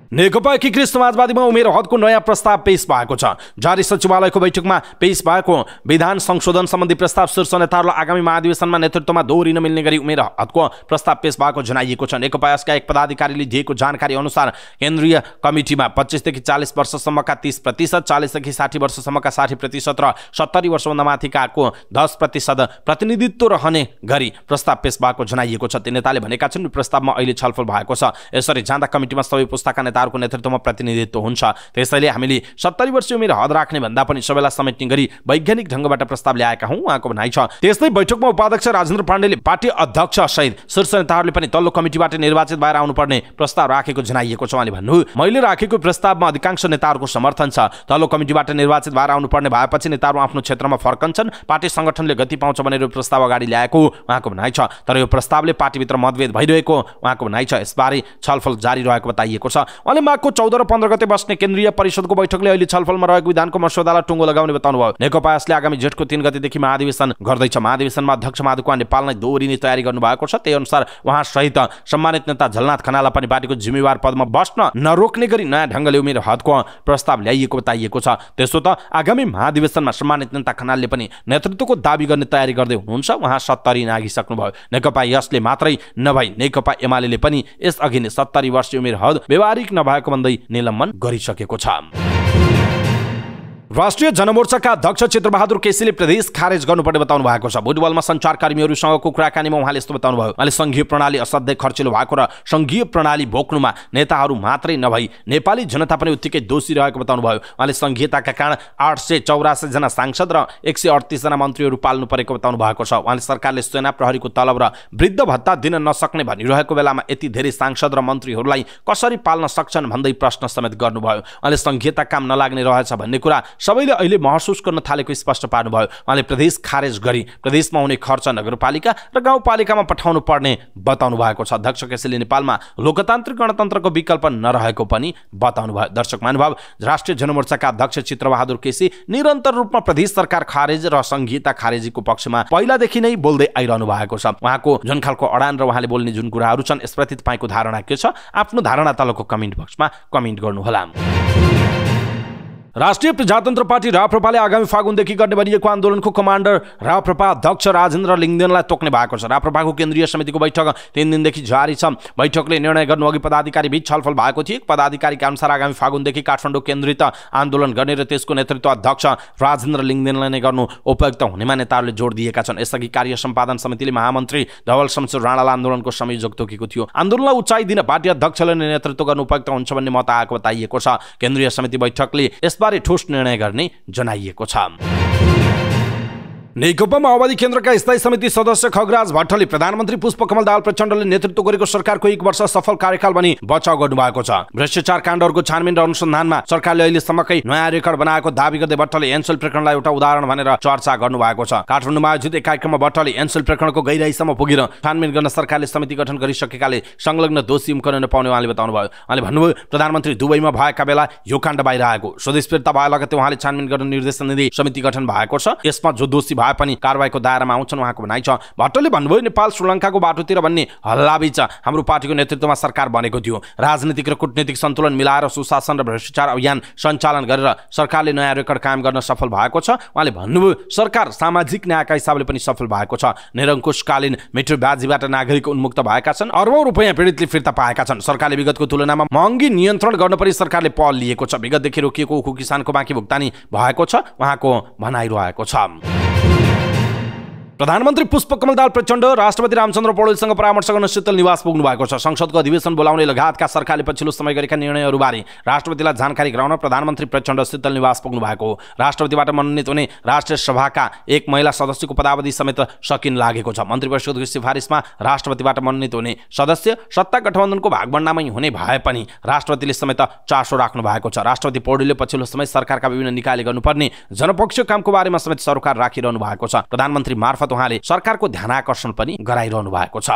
नेकपा एकीकृत समाजवादीमा उमेर हदको नयाँ प्रस्ताव पेश भएको छ। जारी सचिवालयको बैठकमा पेश भएको विधान संशोधन सम्बन्धी प्रस्ताव शीर्ष नेताहरूलाई आगामी महाधिवेशनमा नेतृत्वमा दोहोरिन मिल्ने गरी उमेर हदको प्रस्ताव पेश भएको जनाइएको छ। नेकपा यसका एक पदाधिकारीले दिएको जानकारी अनुसार केन्द्रीय कमिटीमा 25 देखि 40 वर्षसम्मका 30%, 40 देखि 60 वर्षसम्मका 60% र 70 वर्षभन्दा माथिकाको 10% प्रतिनिधित्व रहने गरी प्रस्ताव पेश भएको जनाइएको छ। ती नेताले भनेका छन्, प्रस्तावमा अहिले छलफल भएको छ। यसरी जाँदा कमिटीमा सबै पुस्ताका नेताहरूको नेतृत्वमा प्रतिनिधित्व हुन्छ। त्यसैले हामीले 70 वर्ष उमेर हद राख्ने भन्दा पनि सबैलाई समेट्ने गरी वैज्ञानिक ढंगबाट प्रस्ताव ल्याएका हौं, उहाँको भनाइ छ। त्यस्तै बैठकमा उपाध्यक्ष राजेन्द्र पाण्डेले पार्टी अध्यक्ष सहित शीर्ष नेताहरूले पनि तल्लो कमिटीबाट निर्वाचित भएर आउनुपर्ने प्रस्ताव राखेको जनाइएको छ। उहाँले भन्नु, मैले राखेको प्रस्तावमा अधिकांश नेताहरूको समर्थन छ। तल्लो कमिटीबाट निर्वाचित भएर आउनुपर्ने भएपछि नेताहरू आफ्नो क्षेत्रमा फर्कन्छन्, पार्टी संगठनले गति पाउँछ भनेर प्रस्ताव अगाडि ल्याएको उहाँको भनाइ छ। तर यो प्रस्तावले पार्टीभित्र मतभेद भइरहेको उहाँको भनाइ छ। यसबारे छलफल जारी रहेको बताइएको छ। अनि माघको 14 र 15 गते बस्ने केन्द्रीय परिषदको बैठकले अहिले छलफलमा रहेको विधानको मस्यौदालाई टुङ्गो लगाउने बताउनुभयो। नेकपा यसले आगामी जेठको 3 गतेदेखि महाधिवेशन गर्दैछ। महाधिवेशनमा अध्यक्ष माधुको नेपाललाई दोहोरिने तयारी गर्नुभएको छ। त्यही अनुसार उहाँ सहित सम्मानित नेता झलनाथ खनाललाई पनि पार्टीको जिम्मेवार पदमा बस्न नरोक्ने गरी नयाँ ढङ्गले उमेर हदको प्रस्ताव ल्याइएको बताइएको छ। त्यसो त आगामी महाधिवेशनमा सम्मानित नेता खनालले पनि नेतृत्वको दाबी गर्ने तयारी गर्दै हुनुहुन्छ। उहाँ 70 नागिसक्नुभयो। नेकपा यसले मात्रै नभई नेकपा एमाले पनि यसअघि नै 70 वर्षीय उमेर हद व्यवहारिक नभएको भन्दै निलम्बन गरिसकेको छ। राष्ट्रिय जनमोर्चाका अध्यक्ष चित्रबहादुर केसीले प्रदेश खारेज गर्नुपर्ने बताउनु भएको छ। बुधबारमा सञ्चारकर्मीहरूसँगको कुराकानीमा उहाँले यस्तो बताउनुभयो। उहाँले संघीय प्रणाली असाध्यै खर्चिलो भएको र संघीय प्रणाली बोक्नुमा नेताहरू मात्रै नभई नेपाली जनता पनि उत्तिकै दोषी रहेको बताउनुभयो। उहाँले संघीयताका कारण 884 जना सांसद र 138 जना मन्त्रीहरू पाल्नु परेको बताउनु भएको छ। उहाँले सरकारले सेना प्रहरीको तलब र वृद्ध भत्ता दिन नसक्ने भनिरहेको बेलामा यति धेरै सांसद र मन्त्रीहरूलाई कसरी पाल्न सक्छन् भन्दै प्रश्न समेत गर्नुभयो। उहाँले संघीयता काम नलाग्ने रहेछ भन्ने कुरा सबैले अहिले महसुस गर्न थालेको स्पष्ट पार्नुभयो। उहाँले प्रदेश खारेज गरी प्रदेशमा हुने खर्च नगरपालिका र गाउँपालिकामा पठाउनु पर्ने बताउनु भएको छ। अध्यक्ष केसीले नेपालमा लोकतान्त्रिक गणतन्त्रको विकल्प नरहेको पनि बताउनु भयो। दर्शक महानुभाव, राष्ट्रिय जनमोर्चाका अध्यक्ष चित्रबहादुर केसी निरन्तर रूपमा प्रदेश सरकार खारेज र संघीयता खारेजीको पक्षमा पहिलादेखि नै बोल्दै आइरहनु भएको छ। उहाँको जुन खालको अडान र उहाँले बोल्ने जुन कुराहरू छन् यसप्रति तपाईँको धारणा के छ? आफ्नो धारणा तलको कमेन्ट बक्समा कमेन्ट गर्नुहोला। राष्ट्रिय प्रजातन्त्र पार्टी राप्रपाले आगामी फागुनदेखि गर्ने भनिएको आन्दोलनको कमान्डर राप्रपा अध्यक्ष राजेन्द्र लिङ्गदेनलाई तोक्ने भएको छ। राप्रपाको केन्द्रीय समितिको बैठक 3 दिनदेखि जारी छ। बैठकले निर्णय गर्नु अघि पदाधिकारी बीच छलफल भएको थियो। पदाधिकारीका अनुसार आगामी फागुनदेखि काठमाडौँ केन्द्रित आन्दोलन गर्ने र त्यसको नेतृत्व अध्यक्ष राजेन्द्र लिङ्गदेनलाई नै गर्नु उपयुक्त हुनेमा नेताहरूले जोड दिएका छन्। यसअघि कार्य सम्पादन समितिले महामन्त्री धवल शमशेर राणालाई आन्दोलनको संयोजक तोकेको थियो। आन्दोलनलाई उचाइ दिन पार्टी अध्यक्षले नेतृत्व गर्नु उपयुक्त हुन्छ भन्ने मत आएको बताइएको छ। केन्द्रीय समिति बैठकले यसबारे ठोस निर्णय गर्ने जनाइएको छ। नेकपा माओवादी केन्द्रका स्थायी समिति सदस्य खगराज भट्टले प्रधानमन्त्री पुष्पकमल दाहाल प्रचण्डले नेतृत्व गरेको सरकारको 1 वर्ष सफल कार्यकाल भनी बचाउ गर्नुभएको छ। भ्रष्टाचार काण्डहरूको छानबिन र अनुसन्धानमा सरकारले अहिलेसम्मकै नयाँ रेकर्ड बनाएको दाबी गर्दै भट्टले एनसेल प्रकरणलाई एउटा उदाहरण भनेर चर्चा गर्नुभएको छ। काठमाडौँमा आयोजित एक कार्यक्रममा भट्टले एनसेल प्रकरणको गहिराईसम्म पुगेर छानबिन गर्न सरकारले समिति गठन गरिसकेकाले संलग्न दोषी उम्कन नपाउने उहाँले बताउनुभयो। उहाँले भन्नुभयो, प्रधानमन्त्री दुबईमा भएका बेला यो काण्ड बाहिर आएको स्वदेश फिर्ता भए लगतै उहाँले छानबिन गर्न निर्देशन दिँदै समिति गठन भएको छ। यसमा जो दोषी भए पनि कारबाहीको दायरामा आउँछन् उहाँको भनाइ छ। भट्टले भन्नुभयो, नेपाल श्रीलङ्काको बाटोतिर भन्ने हल्लाबीच हाम्रो पार्टीको नेतृत्वमा सरकार बनेको थियो। राजनीतिक र कूटनीतिक सन्तुलन मिलाएर सुशासन र भ्रष्टाचार अभियान सञ्चालन गरेर सरकारले नयाँ रेकर्ड कायम गर्न सफल भएको छ। उहाँले भन्नुभयो, सरकार सामाजिक न्यायका हिसाबले पनि सफल भएको छ। निरङ्कुशकालीन मिठो ब्याजीबाट नागरिक उन्मुक्त भएका छन्। अर्बौं रुपैयाँ पीडितले फिर्ता पाएका छन्। सरकारले विगतको तुलनामा महँगी नियन्त्रण गर्न पनि सरकारले पहल लिएको छ। विगतदेखि रोकिएको उखु किसानको बाँकी भुक्तानी भएको छ उहाँको भनाइरहेको छ। प्रधानमन्त्री पुष्पकमल दाहाल प्रचण्ड राष्ट्रपति रामचन्द्र पौडेलसँग परामर्श गर्न शीतल निवास पुग्नु भएको छ। संसदको अधिवेशन बोलाउने लगायतका सरकारले पछिल्लो समय गरेका निर्णयहरूबारे राष्ट्रपतिलाई जानकारी गराउन प्रधानमन्त्री प्रचण्ड शीतल निवास पुग्नु भएको हो। राष्ट्रपतिबाट मनोनित हुने राष्ट्रिय सभाका एक महिला सदस्यको पदावधि समेत सकिन लागेको छ। मन्त्री परिषदको सिफारिसमा राष्ट्रपतिबाट मनोनित हुने सदस्य सत्ता गठबन्धनको भागभण्डामै हुने भए पनि राष्ट्रपतिले समेत चासो राख्नु भएको छ। राष्ट्रपति पौडेलले पछिल्लो समय सरकारका विभिन्न निकायले गर्नुपर्ने जनपक्षीय कामको बारेमा समेत सरोकार राखिरहनु भएको छ। प्रधानमन्त्री मार्फत उहाँले सरकारको ध्यानाकर्षण पनि गराइरहनु भएको छ।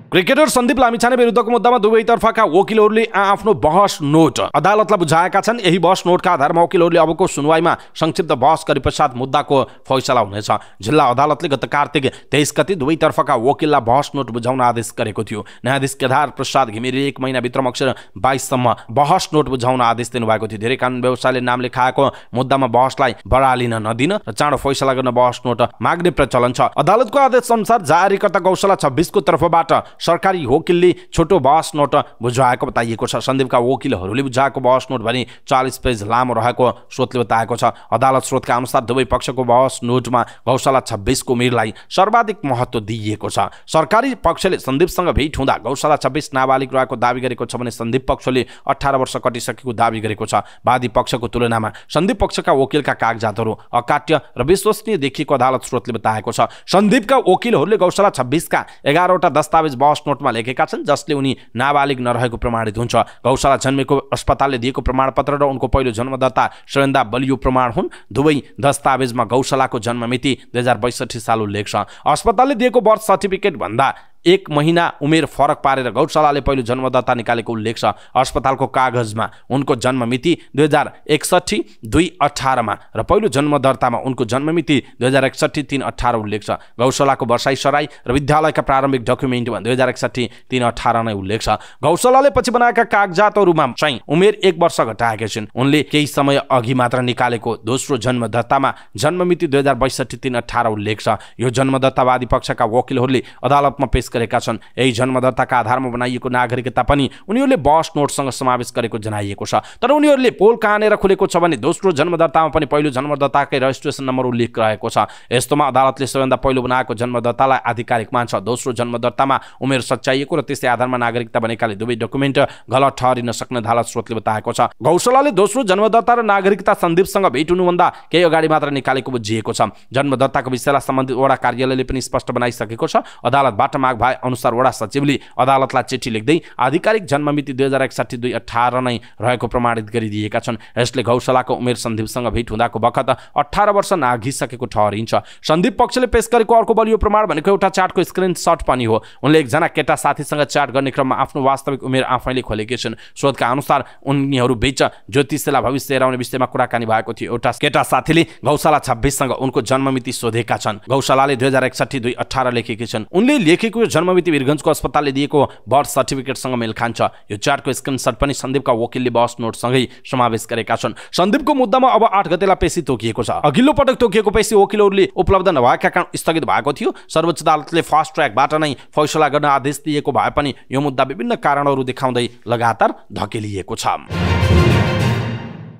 क्रिकेटर सन्दीप लामिछाने विरुद्धको मुद्दामा दुवैतर्फका वकिलहरूले आफ्नो बहस नोट अदालतलाई बुझाएका छन्। यही बहस नोटका आधारमा वकिलहरूले अबको सुनवाईमा संक्षिप्त बहस गरे पश्चात मुद्दाको फैसला हुनेछ। जिल्ला अदालतले गत कार्तिक 23 गते दुवैतर्फका वकिललाई बहस नोट बुझाउन आदेश गरेको थियो। न्यायाधीश केदार प्रसाद घिमिरे 1 महिनाभित्र मक्सिर 22 सम्म बहस नोट बुझाउन आदेश दिनुभएको थियो। धेरै कानुन व्यवसायले नाम लेखाएको मुद्दामा बहसलाई बढालिन नदिन र चाँडो फैसला गर्न बहस नोट माग्ने प्रचलन छ। अदालतको आदेश अनुसार जारीकर्ता गौशाला 26 को तर्फबाट सरकारी वकिलले छोटो बहस नोट बुझाएको बताइएको छ। सन्दीपका वकिलहरूले बुझाएको बहस नोट भने 40 पेज लामो रहेको स्रोतले बताएको छ। अदालत स्रोतका अनुसार दुवै पक्षको बहस नोटमा गौशाला 26 को उमेरलाई सर्वाधिक महत्त्व दिइएको छ। सरकारी पक्षले सन्दीपसँग भेट हुँदा गौशाला 26 नाबालिग रहेको दाबी गरेको छ भने सन्दीप पक्षले 18 वर्ष कटिसकेको दाबी गरेको छ। वादी पक्षको तुलनामा सन्दीप पक्षका वकिलका कागजातहरू अकाट्य र विश्वसनीय देखिएको अदालत स्रोतले बताएको छ। सन्दीपका वकिलहरूले गौशाला 26 का 11 वटा दस्तावेज बहस नोटमा लेखेका छन् जसले उनी नाबालिग नरहेको प्रमाणित हुन्छ। गौशाला जन्मेको अस्पतालले दिएको प्रमाणपत्र र उनको पहिलो जन्मदाता श्रेन्दा बलियो प्रमाण हुन्। दुवै दस्तावेजमा गौशालाको जन्म मिति 2062 साल उल्लेख छ। अस्पतालले दिएको बर्थ सर्टिफिकेट भन्दा 1 महिना उमेर फरक पारेर गौशालाले पहिलो जन्मदत्ता निकालेको उल्लेख छ। अस्पतालको कागजमा उनको जन्म मिति 2061 2/18 मा र पहिलो जन्मदर्तामा उनको जन्म मिति 2061 3/18 उल्लेख छ। गौशालाको बसाई सराई र विद्यालयका प्रारम्भिक डकुमेन्टमा 2061 3/18 नै उल्लेख छ। गौशालाले पछि बनाएका कागजातहरुमा चाहिँ उमेर 1 वर्ष घटाएका छिन्। उनले केही समय अघि मात्र निकालेको दोस्रो जन्मदत्तामा जन्म मिति 2062 3/18 उल्लेख छ। यो जन्मदत्तावादी पक्षका वकिलहरूले अदालतमा पेश गरेका छन्। यही जन्मदत्ताका आधारमा बनाइएको नागरिकता पनि उनीहरूले बस नोटसँग समावेश गरेको जनाइएको छ। तर उनीहरूले पोल कहाँनेर खुलेको छ भने दोस्रो जन्मदत्तामा पनि पहिलो जन्मदत्ताकै रजिस्ट्रेसन नम्बर उल्लेख रहेको छ। यस्तोमा अदालतले सबैभन्दा पहिलो बनाएको जन्मदत्तालाई आधिकारिक मान्छ। दोस्रो जन्मदत्तामा उमेर सच्याइएको र त्यसै आधारमा नागरिकता बनेकाले दुवै डकुमेन्ट गलत ठहरिन सक्ने अदालत स्रोतले बताएको छ। गौशालाले दोस्रो जन्मदत्ता र नागरिकता सन्दीपसँग भेट हुनुभन्दा केही अगाडि मात्र निकालेको बुझिएको छ। जन्मदत्ताको विषयलाई सम्बन्धित वडा कार्यालयले पनि स्पष्ट बनाइसकेको छ। अदालतबाट माग भए अनुसार वडा सचिवले अदालतलाई चिठी लेख्दै आधिकारिक जन्म मिति 2061 2/18 नै रहेको प्रमाणित गरिदिएका छन्। यसले गौशालाको उमेर सन्दीपसँग भेट हुँदाको बखत 18 वर्ष नाघिसकेको ठहरिन्छ। सन्दीप पक्षले पेश गरेको अर्को बलियो प्रमाण भनेको एउटा च्याटको स्क्रिनशट पनि हो। उनले एकजना केटा साथीसँग च्याट गर्ने क्रममा आफ्नो वास्तविक उमेर आफैले खोलेकी छिन्। स्रोतका अनुसार उनीहरू बीच ज्योतिषलाई भविष्य हेराउने विषयमा कुराकानी भएको थियो। एउटा केटा साथीले गौशाला 26 सँग उनको जन्म मिति सोधेका छन्। गौशालाले 2061 2/18 लेखेकी छन्। उनले लेखेको जन्म मिति वीरगञ्जको अस्पतालले दिएको बर्थ सर्टिफिकेटसँग मेल खान्छ। यो च्याटको स्क्रिनशट पनि सन्दीपका वकिलले बस नोटसँगै समावेश गरेका छन्। सन्दीपको मुद्दामा अब 8 गतेलाई पेशी तोकिएको छ। अघिल्लो पटक तोकिएको पेशी वकिलहरूले उपलब्ध नभएका कारण स्थगित भएको थियो। सर्वोच्च अदालतले फास्ट ट्र्याकबाट नै फैसला गर्न आदेश दिएको भए पनि यो मुद्दा विभिन्न कारणहरू देखाउँदै लगातार धकेलिएको छ।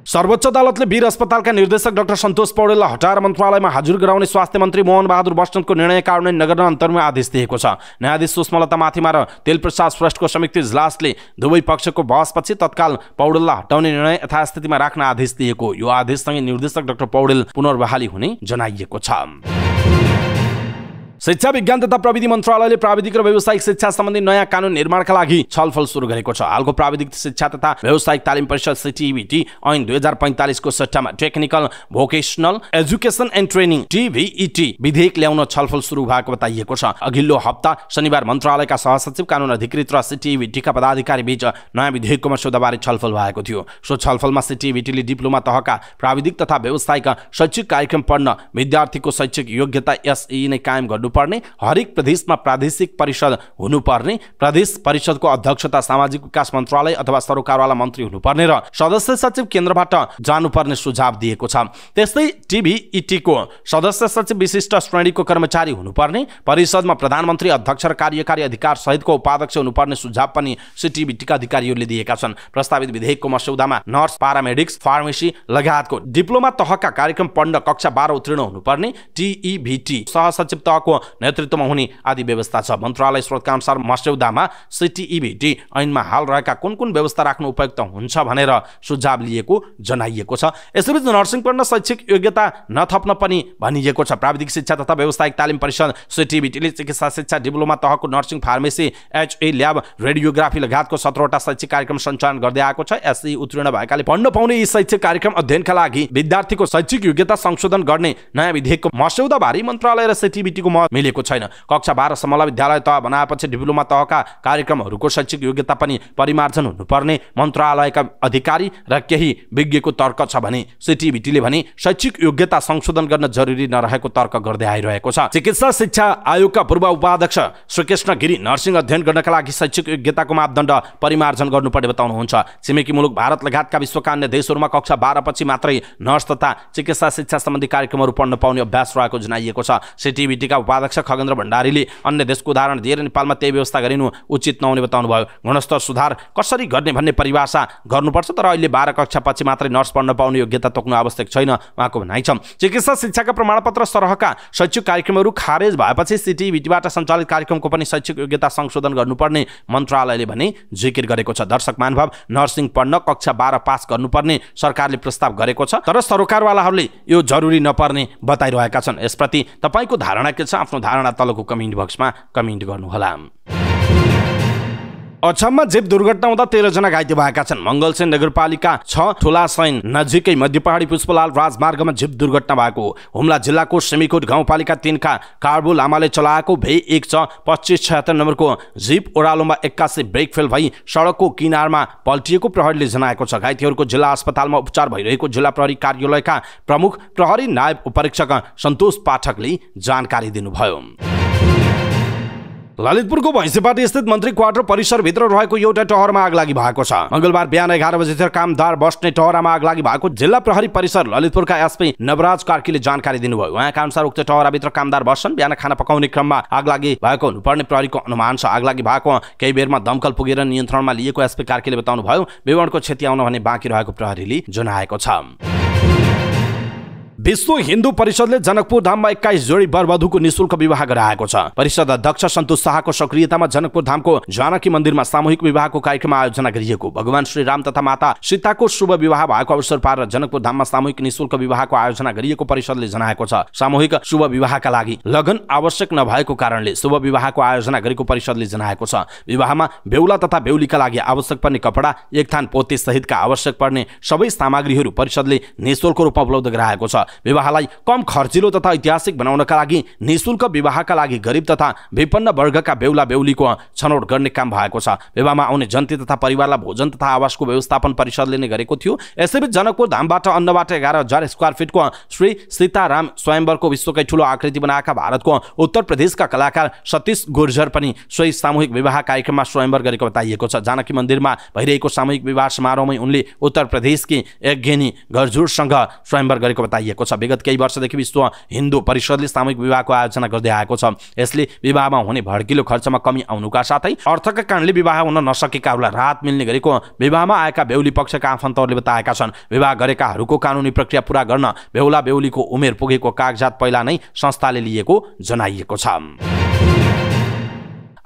सर्वोच्च अदालतले वीर अस्पतालका निर्देशक डाक्टर सन्तोष पौडेललाई हटाएर मन्त्रालयमा हाजिर गराउने स्वास्थ्य मन्त्री मोहन बहादुर बस्नेतको निर्णय कार्यान्वयन नगर्न अन्तर्म आदेश दिएको छ। न्यायाधीश सुषमलता माथिमा र तेलप्रसाद श्रेष्ठको संयुक्त इजलासले दुवै पक्षको बहसपछि तत्काल पौडेललाई हटाउने निर्णय यथास्थितिमा राख्न आदेश दिएको। यो आदेशसँगै निर्देशक डाक्टर पौडेल पुनर्बहाली हुने जनाइएको छ। शिक्षा विज्ञान तथा प्रविधि मन्त्रालयले प्राविधिक र व्यावसायिक शिक्षा सम्बन्धी नयाँ कानुन निर्माणका लागि छलफल सुरु गरेको छ। हालको प्राविधिक शिक्षा तथा व्यावसायिक तालिम परिषद CTEVT ऐन 2045 को सट्टामा technical vocational education and training TVET विधेयक ल्याउन छलफल सुरु भएको बताइएको छ। अघिल्लो हप्ता शनिबार मन्त्रालयका सहसचिव कानुन अधिकृत र CTEVT का पदाधिकारी बीच नयाँ विधेयकको मस्यौदाबारे छलफल भएको थियो। सो छलफलमा CTEVT ले डिप्लोमा तहका प्राविधिक तथा व्यावसायिक शैक्षिक कार्यक्रम पढ्न विद्यार्थीको शैक्षिक योग्यता SE नै कायम गर्नु पर्ने, हरेक प्रदेशमा प्रादेशिक परिषद हुनुपर्ने, प्रदेश परिषदको अध्यक्षता सामाजिक विकास मन्त्रालय अथवा सरकारवाला मन्त्री हुनुपर्ने र सदस्य सचिव केन्द्रबाट जानुपर्ने सुझाव दिएको छ। त्यस्तै TVET को सदस्य सचिव विशिष्ट श्रेणीको कर्मचारी हुनुपर्ने, परिषदमा प्रधानमन्त्री अध्यक्ष र कार्यकारी अधिकार सहितको उपाध्यक्ष हुनुपर्ने सुझाव पनि CTEVT का अधिकारीहरूले दिएका छन्। प्रस्तावित विधेयकको मस्यौदामा नर्स, पारामेडिक्स, फार्मेसी लगायतको डिप्लोमा तहका कार्यक्रम पढ्न कक्षा 12 उत्तीर्ण हुनुपर्ने, TEVT सहसचिव तहको नेतृत्वमा हुने आदि व्यवस्था छ। मन्त्रालय स्रोतका अनुसार मस्यौदामा CTEVT ऐनमा हाल रहेका कुन कुन व्यवस्था राख्नु उपयुक्त हुन्छ भनेर सुझाव लिएको जनाइएको छ। यसैबीच नर्सिङ पढ्न शैक्षिक योग्यता नथप्न पनि भनिएको छ। प्राविधिक शिक्षा तथा व्यावसायिक तालिम परिषद CTEVT ले चिकित्सा शिक्षा डिप्लोमा तहको nursing, pharmacy, HA lab, radiography लगायतको 17वटा शैक्षिक कार्यक्रम सञ्चालन गर्दै आएको छ। SE उत्तीर्ण भएकाले पढ्न पाउने यी शैक्षिक कार्यक्रम अध्ययनका लागि विद्यार्थीको शैक्षिक योग्यता संशोधन गर्ने नयाँ विधेयकको मस्यौदाबारे मन्त्रालय र CTEVT को मत मिलेको छैन। कक्षा 12 सम्मलाई विद्यालय तह बनाएपछि डिप्लोमा तहका कार्यक्रमहरूको शैक्षिक योग्यता पनि परिमार्जन हुनुपर्ने मन्त्रालयका अधिकारी र केही विज्ञको तर्क छ भने CTEVT ले भने शैक्षिक योग्यता संशोधन गर्न जरुरी नरहेको तर्क गर्दै आइरहेको छ। चिकित्सा शिक्षा आयोगका पूर्व उपाध्यक्ष श्रीकृष्ण गिरी नर्सिङ अध्ययन गर्नका लागि शैक्षिक योग्यताको मापदण्ड परिमार्जन गर्नुपर्ने बताउनुहुन्छ। छिमेकी मुलुक भारत लगायतका विश्वका अन्य देशहरूमा कक्षा 12 पछि मात्रै नर्स तथा चिकित्सा शिक्षा सम्बन्धी कार्यक्रमहरू पढ्न पाउने अभ्यास रहेको जनाइएको छ। CTEVT का उपाध्यक्ष खगेन्द्र भण्डारीले अन्य देशको उदाहरण दिएर नेपालमा त्यही व्यवस्था गरिनु उचित नहुने बताउनुभयो। गुणस्तर सुधार कसरी गर्ने भन्ने परिभाषा गर्नुपर्छ, तर अहिले 12 कक्षा पछि मात्रै नर्स पढ्न पाउने योग्यता तोक्नु आवश्यक छैन उहाँको भनाइ छ। चिकित्सा शिक्षाका प्रमाणपत्र सरहका शैक्षिक कार्यक्रमहरू खारेज भएपछि CTEVT बाट सञ्चालित कार्यक्रमको पनि शैक्षिक योग्यता संशोधन गर्नुपर्ने मन्त्रालयले भने जिकिर गरेको छ। दर्शक महानुभाव, नर्सिङ पढ्न कक्षा 12 पास गर्नुपर्ने सरकारले प्रस्ताव गरेको छ, तर सरकारवालाहरूले यो जरुरी नपर्ने बताइरहेका छन्। यसप्रति तपाईको धारणा के छ? आफ्नो धारणा तलको कमेन्ट बक्समा कमेन्ट गर्नुहोला। अछाममा जीप दुर्घटना हुँदा 13 जना घाइते भएका छन्। मंगलसेन नगरपालिका 6 ठुलासैन नजिकै मध्यपहाडी पुष्पलाल राजमार्गमा जीप दुर्घटना भएको हो। हुम्ला जिल्लाको सेमीकोट गाउँपालिका 3 का कार्बो लामाले चलाएको भे1 2576 नम्बरको जीप ओह्रालोमा 81 ब्रेक फेल भई सडकको किनारमा पल्टिएको प्रहरीले जनाएको छ। घाइतेहरूको जिल्ला अस्पतालमा उपचार भइरहेको जिल्ला प्रहरी कार्यालयका प्रमुख प्रहरी नायब उपरीक्षक सन्तोष पाठकले जानकारी दिनुभयो। ललितपुरको भैँसेपाटी स्थित मन्त्री क्वार्टर परिसरभित्र रहेको एउटा टहरमा आगलागी भएको छ। मंगलबार बिहान 11 बजेतिर कामदार बस्ने टहरामा आगलागी भएको जिल्ला प्रहरी परिसर ललितपुरका एसपी नवराज कार्कीले जानकारी दिनुभयो। उहाँका अनुसार उक्त टहराभित्र कामदार बस्छन्। बिहान खाना पकाउने क्रममा आगलागी भएको हुनुपर्ने प्रहरीको अनुमान छ। आगलागी भएको केही बेरमा दमकल पुगेर नियन्त्रणमा लिएको एसपी कार्कीले बताउनुभयो। विवरणको क्षति आउन भने बाँकी रहेको प्रहरीले जनाएको छ। विश्व हिन्दू परिषदले जनकपुर धाममा 21 जोडी वरवधुको निशुल्क विवाह गराएको छ। परिषद अध्यक्ष सन्तोष शाहको सक्रियतामा जनकपुर धामको जानकी मन्दिरमा सामूहिक विवाहको कार्यक्रम आयोजना गरिएको। भगवान श्री राम तथा माता सीताको शुभ विवाह भएको अवसर पारेर जनकपुर धाममा सामूहिक निशुल्क विवाहको आयोजना गरिएको परिषदले जनाएको छ। सामूहिक शुभ विवाहका लागि लगन आवश्यक नभएको कारणले शुभ विवाहको आयोजना गरेको परिषदले जनाएको छ। विवाहमा बेहुला तथा बेहुलीका लागि आवश्यक पर्ने कपडा, एक थान पोते सहितका आवश्यक पर्ने सबै सामग्रीहरू परिषदले निशुल्क रूपमा उपलब्ध गराएको छ। विवाहलाई कम खर्चिलो तथा ऐतिहासिक बनाउनका लागि निशुल्क विवाहका लागि गरिब तथा विपन्न वर्गका बेहुला बेहुलीको छनौट गर्ने काम भएको छ। विवाहमा आउने जनता तथा परिवारलाई भोजन तथा आवासको व्यवस्थापन परिषदले नै गरेको थियो। यसैबीच जनकपुर धामबाट अन्नबाट 11,000 स्क्वायर फिटको श्री सीताराम स्वयंवरको विश्वकै ठूलो आकृति बनाएका भारतको उत्तर प्रदेशका कलाकार सतीश गुर्जर पनि सोही सामूहिक विवाह कार्यक्रममा स्वयंवर गरेको बताइएको छ। जानकी मन्दिरमा भइरहेको सामूहिक विवाह समारोहमै उनले उत्तर प्रदेशकी यज्ञनी गर्जुरसँग स्वयंवर गरेको बताइएको छ। विगत केही वर्षदेखि विश्व हिन्दू परिषदले सामूहिक विवाहको आयोजना गर्दै आएको छ। यसले विवाहमा हुने भड्किलो खर्चमा कमी आउनुका साथै अर्थका कारणले विवाह हुन नसकेकाहरूलाई राहत मिल्ने गरेको विवाहमा आएका बेहुली पक्षका आफन्तहरूले बताएका छन्। विवाह गरेकाहरूको कानुनी प्रक्रिया पूरा गर्न बेहुला बेहुलीको उमेर पुगेको कागजात पहिला नै संस्थाले लिएको जनाइएको छ।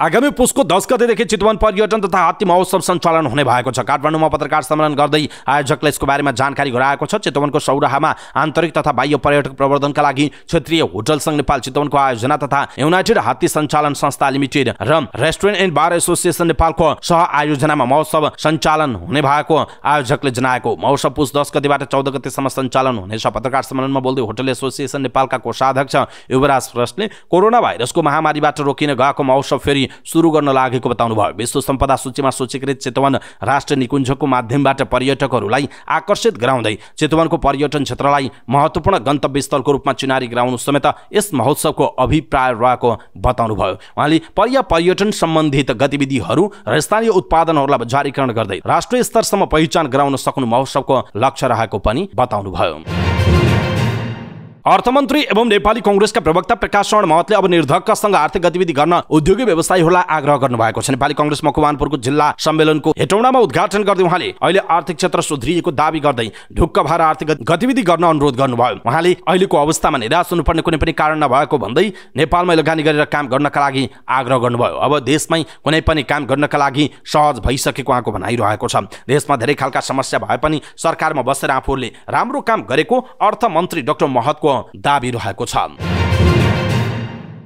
आगामी पुसको 10 गतेदेखि चितवन पर्यटन तथा हात्ती महोत्सव सञ्चालन हुने भएको छ। काठमाडौँमा पत्रकार सम्मेलन गर्दै आयोजकले यसको बारेमा जानकारी गराएको छ। चितवनको सौराहामा आन्तरिक तथा बाह्य पर्यटक प्रवर्धनका लागि क्षेत्रीय होटल संघ नेपाल चितवनको आयोजना तथा युनाइटेड हात्ती सञ्चालन संस्था लिमिटेड र रेस्टुरेन्ट एन्ड बार एसोसिएसन नेपालको सह आयोजनामा महोत्सव सञ्चालन हुने भएको आयोजकले जनाएको। महोत्सव पुस 10 गतेबाट 14 गतेसम्म सञ्चालन हुनेछ। पत्रकार सम्मेलनमा बोल्दै होटल एसोसिएसन नेपालका कोषाध्यक्ष युवराज श्रेष्ठले कोरोना भाइरसको महामारीबाट रोकिन गएको महोत्सव फेरि सुरु गर्न लागेको बताउनु भयो। विश्व सम्पदा सूचीमा सूचीकृत चितवन राष्ट्रिय निकुञ्जको माध्यमबाट पर्यटकहरूलाई आकर्षित गराउँदै चितवनको पर्यटन क्षेत्रलाई महत्त्वपूर्ण गन्तव्य स्थलको रूपमा चिनारी गराउनु समेत यस महोत्सवको अभिप्राय रहेको बताउनु भयो। उहाँले पर्यटन सम्बन्धित गतिविधिहरू र स्थानीय उत्पादनहरूलाई बजारीकरण गर्दै राष्ट्रिय स्तरसम्म पहिचान गराउन सक्नु महोत्सवको लक्ष्य रहेको पनि बताउनु भयो। अर्थमन्त्री एवं नेपाली कांग्रेसका प्रवक्ता प्रकाश शरण महतले अब निर्धक्कसँग आर्थिक गतिविधि गर्न उद्योगी व्यवसायीहरूलाई आग्रह गर्नुभएको छ। नेपाली कांग्रेस मकवानपुरको जिल्ला सम्मेलनको हेटौडामा उद्घाटन गर्दै उहाँले अहिले आर्थिक क्षेत्र सुध्रिएको दावी गर्दै ढुक्क भएर आर्थिक गतिविधि गर्न अनुरोध गर्नुभयो। उहाँले अहिलेको अवस्थामा निराश हुनुपर्ने कुनै पनि कारण नभएको भन्दै नेपालमै लगानी गरेर काम गर्नका लागि आग्रह गर्नुभयो। अब देशमै कुनै पनि काम गर्नका लागि सहज भइसकेको उहाँको भनाइरहेको छ। देशमा धेरै खालका समस्या भए पनि सरकारमा बसेर आफूहरूले राम्रो काम गरेको अर्थमन्त्री डाक्टर महतको दाबी रहेको छ।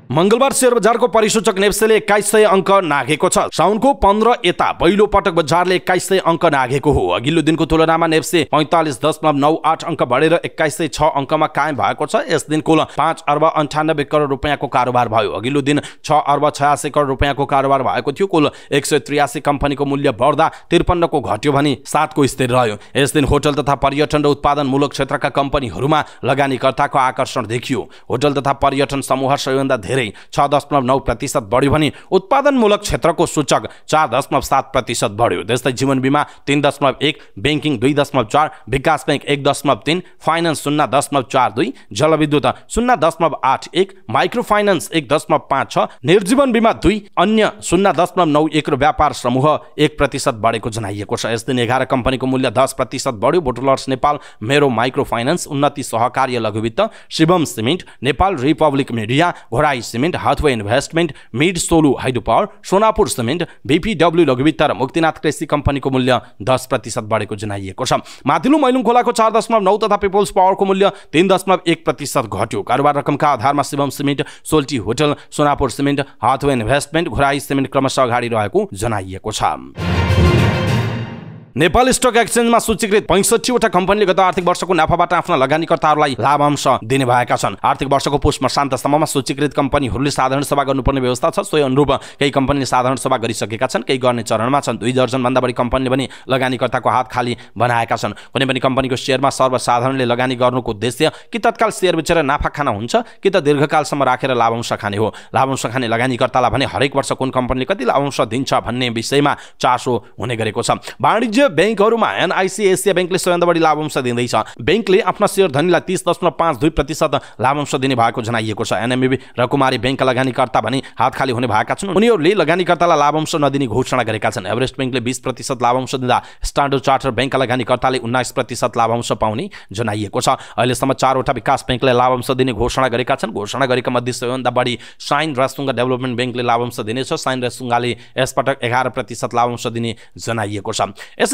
मंगलबार शेयर बजारको परिसूचक नेप्सेले 2100 अंक नाघेको छ। साउनको 15 यता पहिलो पटक बजारले 2100 अंक नाघेको हो। अघिल्लो दिनको तुलनामा नेप्से 45.98 अंक बढेर 2106 अंकमा कायम भएको छ। यस दिन कुल 5 अर्ब 98 करोड रुपैयाँको कारोबार भयो। अघिल्लो दिन 6 अर्ब 86 करोड रुपैयाँको कारोबार भएको थियो। कुल 183 कम्पनीको मूल्य बढ्दा 53 को घट्यो भने 7 को स्थिर रह्यो। यस दिन होटल तथा पर्यटन र उत्पादनमूलक क्षेत्रका कम्पनीहरूमा लगानीकर्ताको आकर्षण देखियो। होटल तथा पर्यटन समूह सबैभन्दा धेरै 6.9% बढ्यो भने उत्पादनमूलक क्षेत्रको सूचक 4.7% बढ्यो। त्यस्तै जीवन बीमा 3.1, बैंकिङ 2.4, विकास बैंक 1.3, फाइनान्स 0.42, जलविद्युत 0.81, माइक्रो फाइनान्स 1.56, निर्जीवन बीमा 2, अन्य 0.91 र व्यापार समूह 1% बढेको जनाइएको छ। यस दिन 11 कम्पनीको मूल्य 10% बढ्यो। बोटलर्स नेपाल, मेरो माइक्रो फाइनान्स, उन्नति सहकार्य लघुवित्त, Shivam cement, Nepal republic media, Ghodai cement, Hathway investment, mid Solu hydro power, Sonapur cement, BPW लघुवित्त र मुक्तिनाथ कृषि कम्पनीको मूल्य 10% बढेको जनाइएको छ। माथिल्लो मैलुङ खोलाको 4.9 तथा पिपल्स पावरको मूल्य 3.1% घट्यो। कारोबार रकमका आधारमा Shivam cement, Solti hotel, Sonapur cement, Hathway investment, Ghorai cement क्रमशः अगाडि रहेको जनाइएको छ। नेपाल स्टक एक्सचेन्जमा सूचीकृत 65 वटा कम्पनीले गत आर्थिक वर्षको नाफाबाट आफ्ना लगानीकर्ताहरूलाई लाभांश दिने भएका छन्। आर्थिक वर्षको पुष मसान्तसम्ममा सूचीकृत कम्पनीहरूले साधारण सभा गर्नुपर्ने व्यवस्था छ। सोही अनुरूप केही कम्पनीले साधारण सभा गरिसकेका छन्, केही गर्ने चरणमा छन्। 2 दर्जनभन्दा बढी कम्पनीले पनि लगानीकर्ताको हात खाली बनाएका छन्। कुनै पनि कम्पनीको सेयरमा सर्वसाधारणले लगानी गर्नुको उद्देश्य कि तत्काल सेयर बेचेर नाफा खाना हुन्छ कि त दीर्घकालसम्म राखेर लाभांश खाने हो। लाभांश खाने लगानीकर्तालाई भने हरेक वर्ष कुन कम्पनीले कति लाभांश दिन्छ भन्ने विषयमा चासो हुने गरेको छ। वाणिज्य बैंकहरूमा एनआईसी एसिया बैंकले सबैभन्दा बढी लाभांश दिँदैछ। बैंकले आफ्ना शेयर धनीलाई 30.52% लाभांश दिने भएको जनाइएको छ। एनएमबी र कुमारी बैंकका लगानीकर्ता भने हात खाली हुने भएका छन्। उनीहरूले लगानीकर्तालाई लाभांश नदिने घोषणा गरेका छन्। एभरेस्ट बैंकले 20% लाभांश दिँदा स्ट्यान्डर्ड चार्टर बैंकका लगानीकर्ताले 19% लाभांश पाउने जनाइएको छ। अहिलेसम्म 4 वटा विकास बैंकले लाभांश दिने घोषणा गरेका छन्। घोषणा गरेका मध्ये सबैभन्दा बढी साइन रसुङ्गा डेभलपमेन्ट बैंकले लाभांश दिनेछ। साइन रसुङ्गाले यसपटक 11% लाभांश दिने जनाइएको छ।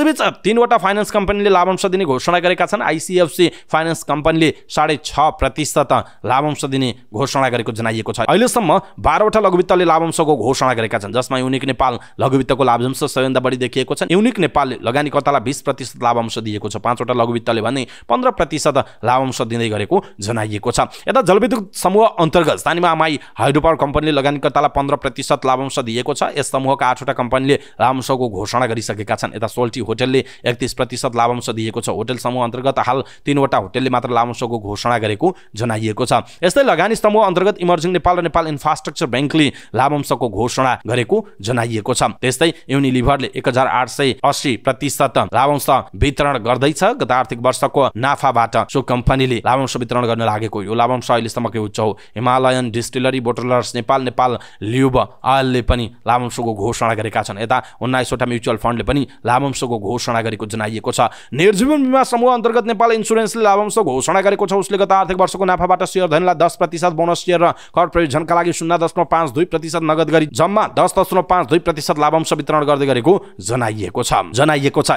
यसैबीच 3 वटा फाइनान्स कम्पनीले लाभांश दिने घोषणा गरेका छन्। आईसीएफसी फाइनान्स कम्पनीले 6.5% लाभांश दिने घोषणा गरेको जनाइएको छ। अहिलेसम्म 12 वटा लघुवित्तले लाभांशको घोषणा गरेका छन्, जसमा युनिक नेपाल लघुवित्तको लाभांश सबैभन्दा बढी देखिएको छ। युनिक नेपालले लगानीकर्तालाई 20% लाभांश दिएको छ। 5 वटा लघुवित्तले भने 15% लाभांश दिँदै गरेको जनाइएको छ। यता जलविद्युत समूह अन्तर्गत स्थानीय माई हाइड्रो पावर कम्पनीले लगानीकर्तालाई 15% लाभांश दिएको छ। यस समूहका 8 वटा कम्पनीले लाभांशको घोषणा गरिसकेका छन्। यता सोल्टी होटलले 31% लाभांश दिएको छ। होटल समूह अन्तर्गत हाल 3 वटा होटलले मात्र लाभांशको घोषणा गरेको जनाइएको छ। यस्तै लगानी समूह अन्तर्गत इमर्जिङ नेपाल र नेपाल इन्फ्रास्ट्रक्चर बैंकले लाभांशको घोषणा गरेको जनाइएको छ। त्यस्तै युनिलिभरले 1880% लाभांश वितरण गर्दैछ। गत आर्थिक वर्षको नाफाबाट सो कम्पनीले लाभांश वितरण गर्न लागेको यो लाभांश अहिलेसम्मकै उच्च हो। हिमालयन डिस्टिलरी बोटलर्स नेपाल ल्युब आयलले पनि लाभांशको घोषणा गरेका छन्। यता 19 वटा म्युचुअल फन्डले पनि लाभांशको घोषणा गरेको जनाइएको छ। निर्जीवन बीमा समूह अन्तर्गत नेपाल इन्स्योरेन्सले लाभांश घोषणा गरेको छ। उसले गत आर्थिक वर्षको नाफाबाट शेयर धनीलाई 10% बोनस शेयर र कर प्रयोजनका लागि 0.52% नगद गरी जम्मा 10.52% लाभांश वितरण गर्दै गरेको जनाइएको छ।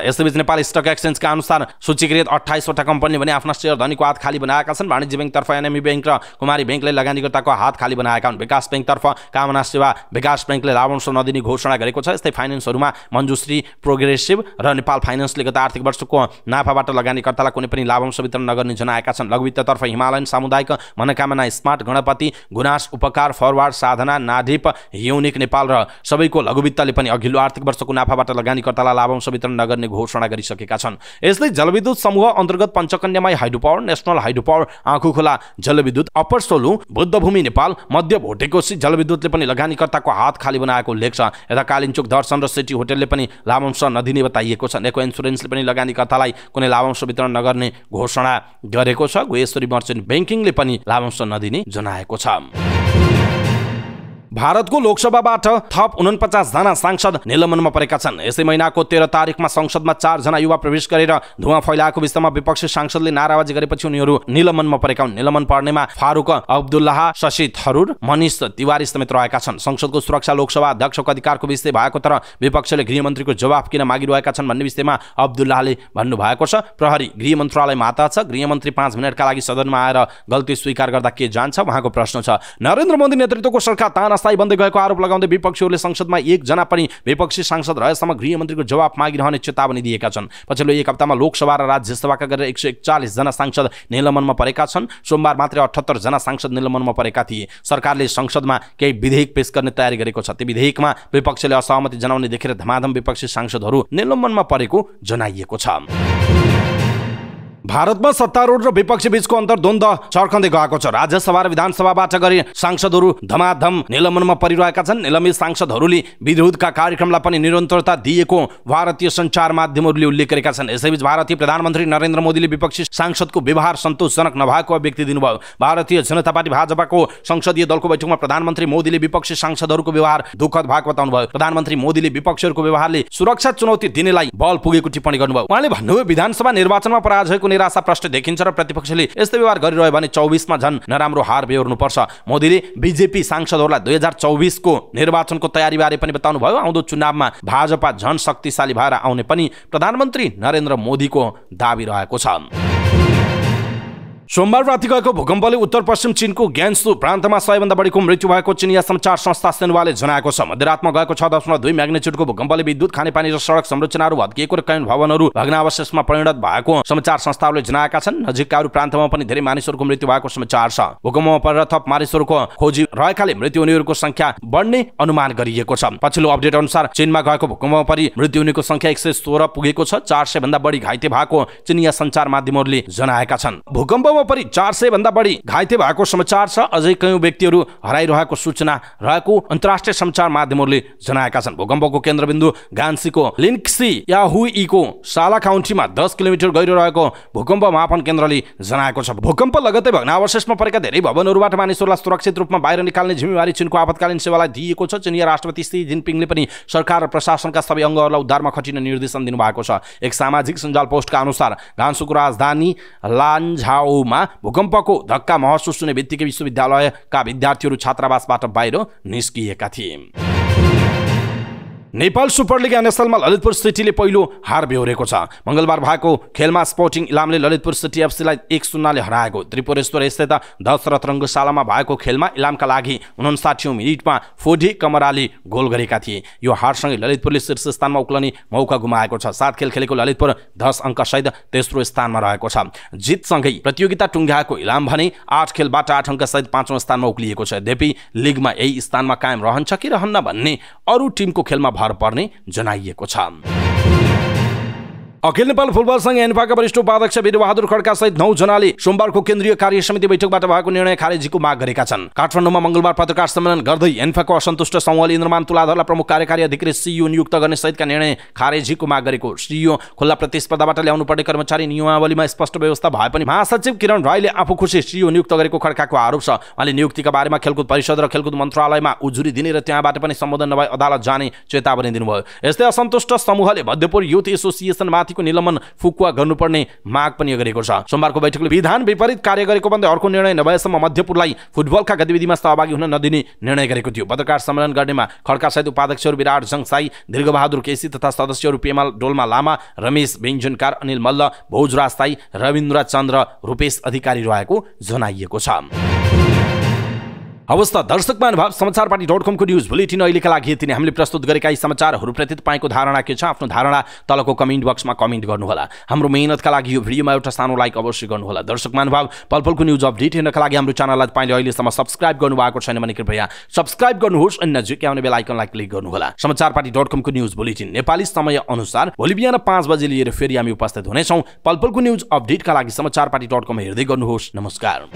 यसैबीच नेपाल स्टक एक्सचेन्जका अनुसार सूचीकृत 28 वटा कम्पनीले भने आफ्ना शेयर धनीको हात खाली बनाएका छन्। वाणिज्य बैंकतर्फ एनएमबी बैंक र कुमारी बैंकले लगानीकर्ताको हात खाली बनाएका हुन्। विकास बैंकतर्फ कामना सेवा विकास बैंकले लाभांश नदिने घोषणा गरेको छ। यस्तै फाइनान्सहरूमा मञ्जुश्री, प्रोग्रेसिभ र नेपाल फाइनान्सले गत आर्थिक वर्षको नाफाबाट लगानीकर्तालाई कुनै पनि लाभांश वितरण नगर्ने जनाएका छन्। लघुवित्ततर्फ हिमालयन सामुदायिक, मनोकामना स्मार्ट, गणपति, गुनास, उपकार, फरवार्ड, साधना, नाडिप, युनिक नेपाल र सबैको लघुवित्तले पनि अघिल्लो आर्थिक वर्षको नाफाबाट लगानीकर्तालाई लाभांश वितरण नगर्ने घोषणा गरिसकेका छन्। यस्तै जलविद्युत समूह अन्तर्गत Panchakanyamai hydro power, national hydro power, Aankhukhola जलविद्युत, अप्पर सोलु, बुद्धभूमि नेपाल, मध्य भोटेकोशी जलविद्युतले पनि लगानीकर्ताको हात खाली बनाएको उल्लेख छ। यता कालिन्चोक दर्शन र सिटी होटलले पनि लाभांश नदिने बताइएको छ। नेको इन्स्योरेन्सले पनि लगानीकर्तालाई कुनै लाभांश वितरण नगर्ने घोषणा गरेको छ। गुहेश्वरी मर्चेन्ट बैंकिङले पनि लाभांश नदिने जनाएको छ। भारतको लोकसभाबाट थप 49 जना सांसद निलम्बनमा परेका छन्। यसै महिनाको 13 तारिकमा संसदमा 4 जना युवा प्रवेश गरेर धुवा फैलाएको विषयमा विपक्षी सांसदले नाराबाजी गरेपछि उनीहरू निलम्बनमा परेका हुन्। निलम्बन पर्नेमा फारूक अब्दुल्लाह, शशि थरूर, मनिष तिवारी समेत रहेका छन्। संसदको सुरक्षा लोकसभा अध्यक्षको अधिकारको विषय भएको तर विपक्षले गृहमन्त्रीको जवाफ किन मागिरहेका छन् भन्ने विषयमा अब्दुल्लाहले भन्नुभएको छ। प्रहरी गृह मन्त्रालयमा आता छ। गृहमन्त्री 5 मिनटका लागि सदनमा आएर गल्ती स्वीकार गर्दा के जान्छ उहाँको प्रश्न छ। नरेन्द्र मोदी नेतृत्वको सरकार तानास्थायी बन्दै गएको आरोप लगाउँदै विपक्षीहरूले संसदमा 1 जना पनि विपक्षी सांसद रहेसम्म गृहमन्त्रीको जवाफ मागिरहने चेतावनी दिएका छन्। पछिल्लो 1 हप्तामा लोकसभा र राज्यसभाका गरेर 141 जना सांसद निलम्बनमा परेका छन्। सोमबार मात्रै 78 जना सांसद निलम्बनमा परेका थिए। सरकारले संसदमा केही विधेयक पेश गर्ने तयारी गरेको छ। ती विधेयकमा विपक्षले असहमति जनाउने देखेर धमाधम विपक्षी सांसदहरू निलम्बनमा परेको जनाइएको छ। भारतमा सत्तारूढ र विपक्षी बीचको अन्तर्द्वन्द्व चर्कँदै गएको छ। राज्यसभा र विधानसभाबाट गरी सांसदहरू धमाधम निलम्बनमा परिरहेका छन्। निलम्बित सांसदहरूले विरोधका कार्यक्रमलाई पनि निरन्तरता दिएको भारतीय सञ्चार माध्यमहरूले उल्लेख गरेका छन्। यसैबीच भारतीय प्रधानमन्त्री नरेन्द्र मोदीले विपक्षी सांसदको व्यवहार सन्तोषजनक नभएको अभिव्यक्ति दिनुभयो। भारतीय जनता पार्टी भाजपाको संसदीय दलको बैठकमा प्रधानमन्त्री मोदीले विपक्षी सांसदहरूको व्यवहार दुःखद भएको बताउनुभयो। प्रधानमन्त्री मोदीले विपक्षीहरूको व्यवहारले सुरक्षा चुनौती दिनेलाई बल पुगेको टिप्पणी गर्नुभयो। उहाँले भन्नुभयो विधानसभा निर्वाचनमा पराजयको निराशा प्रष्ट देखिन्छ र प्रतिपक्षले यस्तै व्यवहार गरिरह्यो भने 24 मा झन् नराम्रो हार बेहोर्नुपर्छ। मोदीले बीजेपी सांसदहरूलाई 2024 को निर्वाचनको तयारी बारे पनि बताउनु भयो। आउँदो चुनावमा भाजपा झन् शक्तिशाली भएर आउने पनि प्रधानमन्त्री नरेन्द्र मोदीको दाबी रहेको छ। सोमबार राति गएको भूकम्पले उत्तर पश्चिम चीनको ग्यान्सु प्रान्तमा 100 भन्दा बढीको मृत्यु भएको चिनिया समाचार संस्था सिन्हुवाले जनाएको छ। मध्यरातमा गएको 6.2 म्याग्निट्युडको भूकम्पले विद्युत, खानेपानी र सडक संरचनाहरू भत्किएको र कैयौं भवनहरू भग्नावशेषमा परिणत भएको समाचार संस्थाहरूले जनाएका छन्। नजिकका अरू प्रान्तमा पनि धेरै मानिसहरूको मृत्यु भएको समाचार छ। भूकम्पमा परेर थप मानिसहरूको खोजी रहेकाले मृत्यु हुनेहरूको संख्या बढ्ने अनुमान गरिएको छ। पछिल्लो अपडेट अनुसार चीनमा गएको भूकम्पमा परि मृत्यु हुनेको संख्या 116 पुगेको छ। 400 भन्दा बढी घाइते भएको चिनिया सञ्चार माध्यमहरूले जनाएका छन्। भूकम्पमा परि 400 भन्दा बढी घाइते भएको समाचार छ। अझै कयौं व्यक्तिहरू हराइरहेको सूचना रहेको अन्तर्राष्ट्रिय सञ्चार माध्यमहरूले जनाएका छन्। भूकम्पको केन्द्रबिन्दु गान्सीको लिन्क्सी याहुईको साला काउन्टीमा 10 किलोमिटर गहिरो रहेको भूकम्प मापन केन्द्रले जनाएको छ। भूकम्प लगत्तै भग्नावशेषमा परेका धेरै भवनहरूबाट मानिसहरूलाई सुरक्षित रूपमा बाहिर निकाल्ने जिम्मेवारी चीनको आपतकालीन सेवालाई दिएको छ। चिनिया राष्ट्रपति सी जिनपिङले पनि सरकार र प्रशासनका सबै अङ्गहरूलाई उद्धारमा खटिन निर्देशन दिनुभएको छ। एक सामाजिक सञ्जाल पोस्टका अनुसार गान्सुको राजधानी लान्झाओमा भूकम्पको धक्का महसुस हुने बित्तिकै विश्वविद्यालयका विद्यार्थीहरू छात्रावासबाट बाहिर निस्किएका थिए। नेपाल सुपर लिग एनएसएलमा ललितपुर सिटीले पहिलो हार बेहोरेको छ। मंगलबार भएको खेलमा स्पोर्टिङ इलामले ललितपुर सिटी एफसीलाई 1-0 ले हराएको। त्रिपुरेश्वर स्थित दशरथ रङ्गशालामा भएको खेलमा इलामका लागि 59औं मिनेटमा फोडी कमराले गोल गरेका थिए। यो हारसँगै ललितपुरले शीर्ष स्थानमा उक्लने मौका गुमाएको छ। 7 खेल खेलेको ललितपुर 10 अङ्कसहित तेस्रो स्थानमा रहेको छ। जितसँगै प्रतियोगिता टुङ्ग्याएको इलाम भने 8 खेलबाट 8 अङ्कसहित 5औं स्थानमा उक्लिएको छ। यद्यपि लिगमा यही स्थानमा कायम रहन्छ कि रहन्न भन्ने अरू टिमको खेलमा पर्ने जनाइएको छ। अखिल नेपाल फुटबल संघ एन्फाका वरिष्ठ उपाध्यक्ष वीरबहादुर खड्का सहित 9 जनाले सोमबारको केन्द्रीय कार्य समिति बैठकबाट भएको निर्णय खारेजीको माग गरेका छन्। काठमाडौँमा मंगलबार पत्रकार सम्मेलन गर्दै एन्फाको असन्तुष्ट समूहले इन्द्रमान तुलाधरलाई प्रमुख कार्यकारी अधिकारी सीईओ नियुक्त गर्ने सहितका निर्णय खारेजीको माग गरेको। सीईओ खुल्ला प्रतिस्पर्धाबाट ल्याउनु पर्ने कर्मचारी नियमावलीमा स्पष्ट व्यवस्था भए पनि महासचिव किरण राईले आफू खुसी सीईओ नियुक्त गरेको खड्काको आरोप छ। उहाँले नियुक्तिका बारेमा खेलकुद परिषद र खेलकुद मन्त्रालयमा उजुरी दिने र त्यहाँबाट पनि सम्बोधन नभए अदालत जाने चेतावनी दिनुभयो। यस्तै असन्तुष्ट समूहले मध्यपुर युथ एसोसिएसन माथिको निलम्बन फुकुवा गर्नुपर्ने माग पनि गरेको छ। सोमबारको बैठकले विधान विपरीत कार्य गरेको भन्दै अर्को निर्णय नभएसम्म मध्यपुरलाई फुटबलका गतिविधिमा सहभागी हुन नदिने निर्णय गरेको थियो। पत्रकार सम्मेलन गर्नेमा खड्का सहित उपाध्यक्षहरू विराट जङसाई, दीर्घबहादुर केसी तथा सदस्यहरू पेमा डोल्मा लामा, रमेश बेन्जुनकार, अनिल मल्ल, भोजराज साई, रविन्द्र चन्द्र, रूपेश अधिकारी रहेको जनाइएको छ। अवस्था दर्शक महानुभाव समाचारपाटी.com को न्यूज बुलेटिन अहिलेका लागि यति नै। हामीले प्रस्तुत गरेका यी समाचारहरूप्रति तपाईको धारणा के छ? आफ्नो धारणा तलको कमेन्ट बक्समा कमेन्ट गर्नुहोला। हाम्रो मेहनतका लागि यो भिडियोमा एउटा सानो लाइक अवश्य गर्नुहोला। दर्शक महानुभाव, पलपलको न्यूज अपडेट हेर्नका लागि हाम्रो च्यानललाई तपाईले अहिलेसम्म सब्स्क्राइब गर्नुभएको छैन भने कृपया सब्स्क्राइब गर्नुहोस् अनि नजिकै आउने बेल आइकनलाई क्लिक गर्नुहोला। समाचारपाटी.com को न्यूज बुलेटिन नेपाली समय अनुसार भोलि बिहान 5 बजे लिएर फेरि हामी उपस्थित हुनेछौँ। पलपलको न्यूज अपडेटका लागि समाचारपाटी.com हेर्दै गर्नुहोस्। नमस्कार।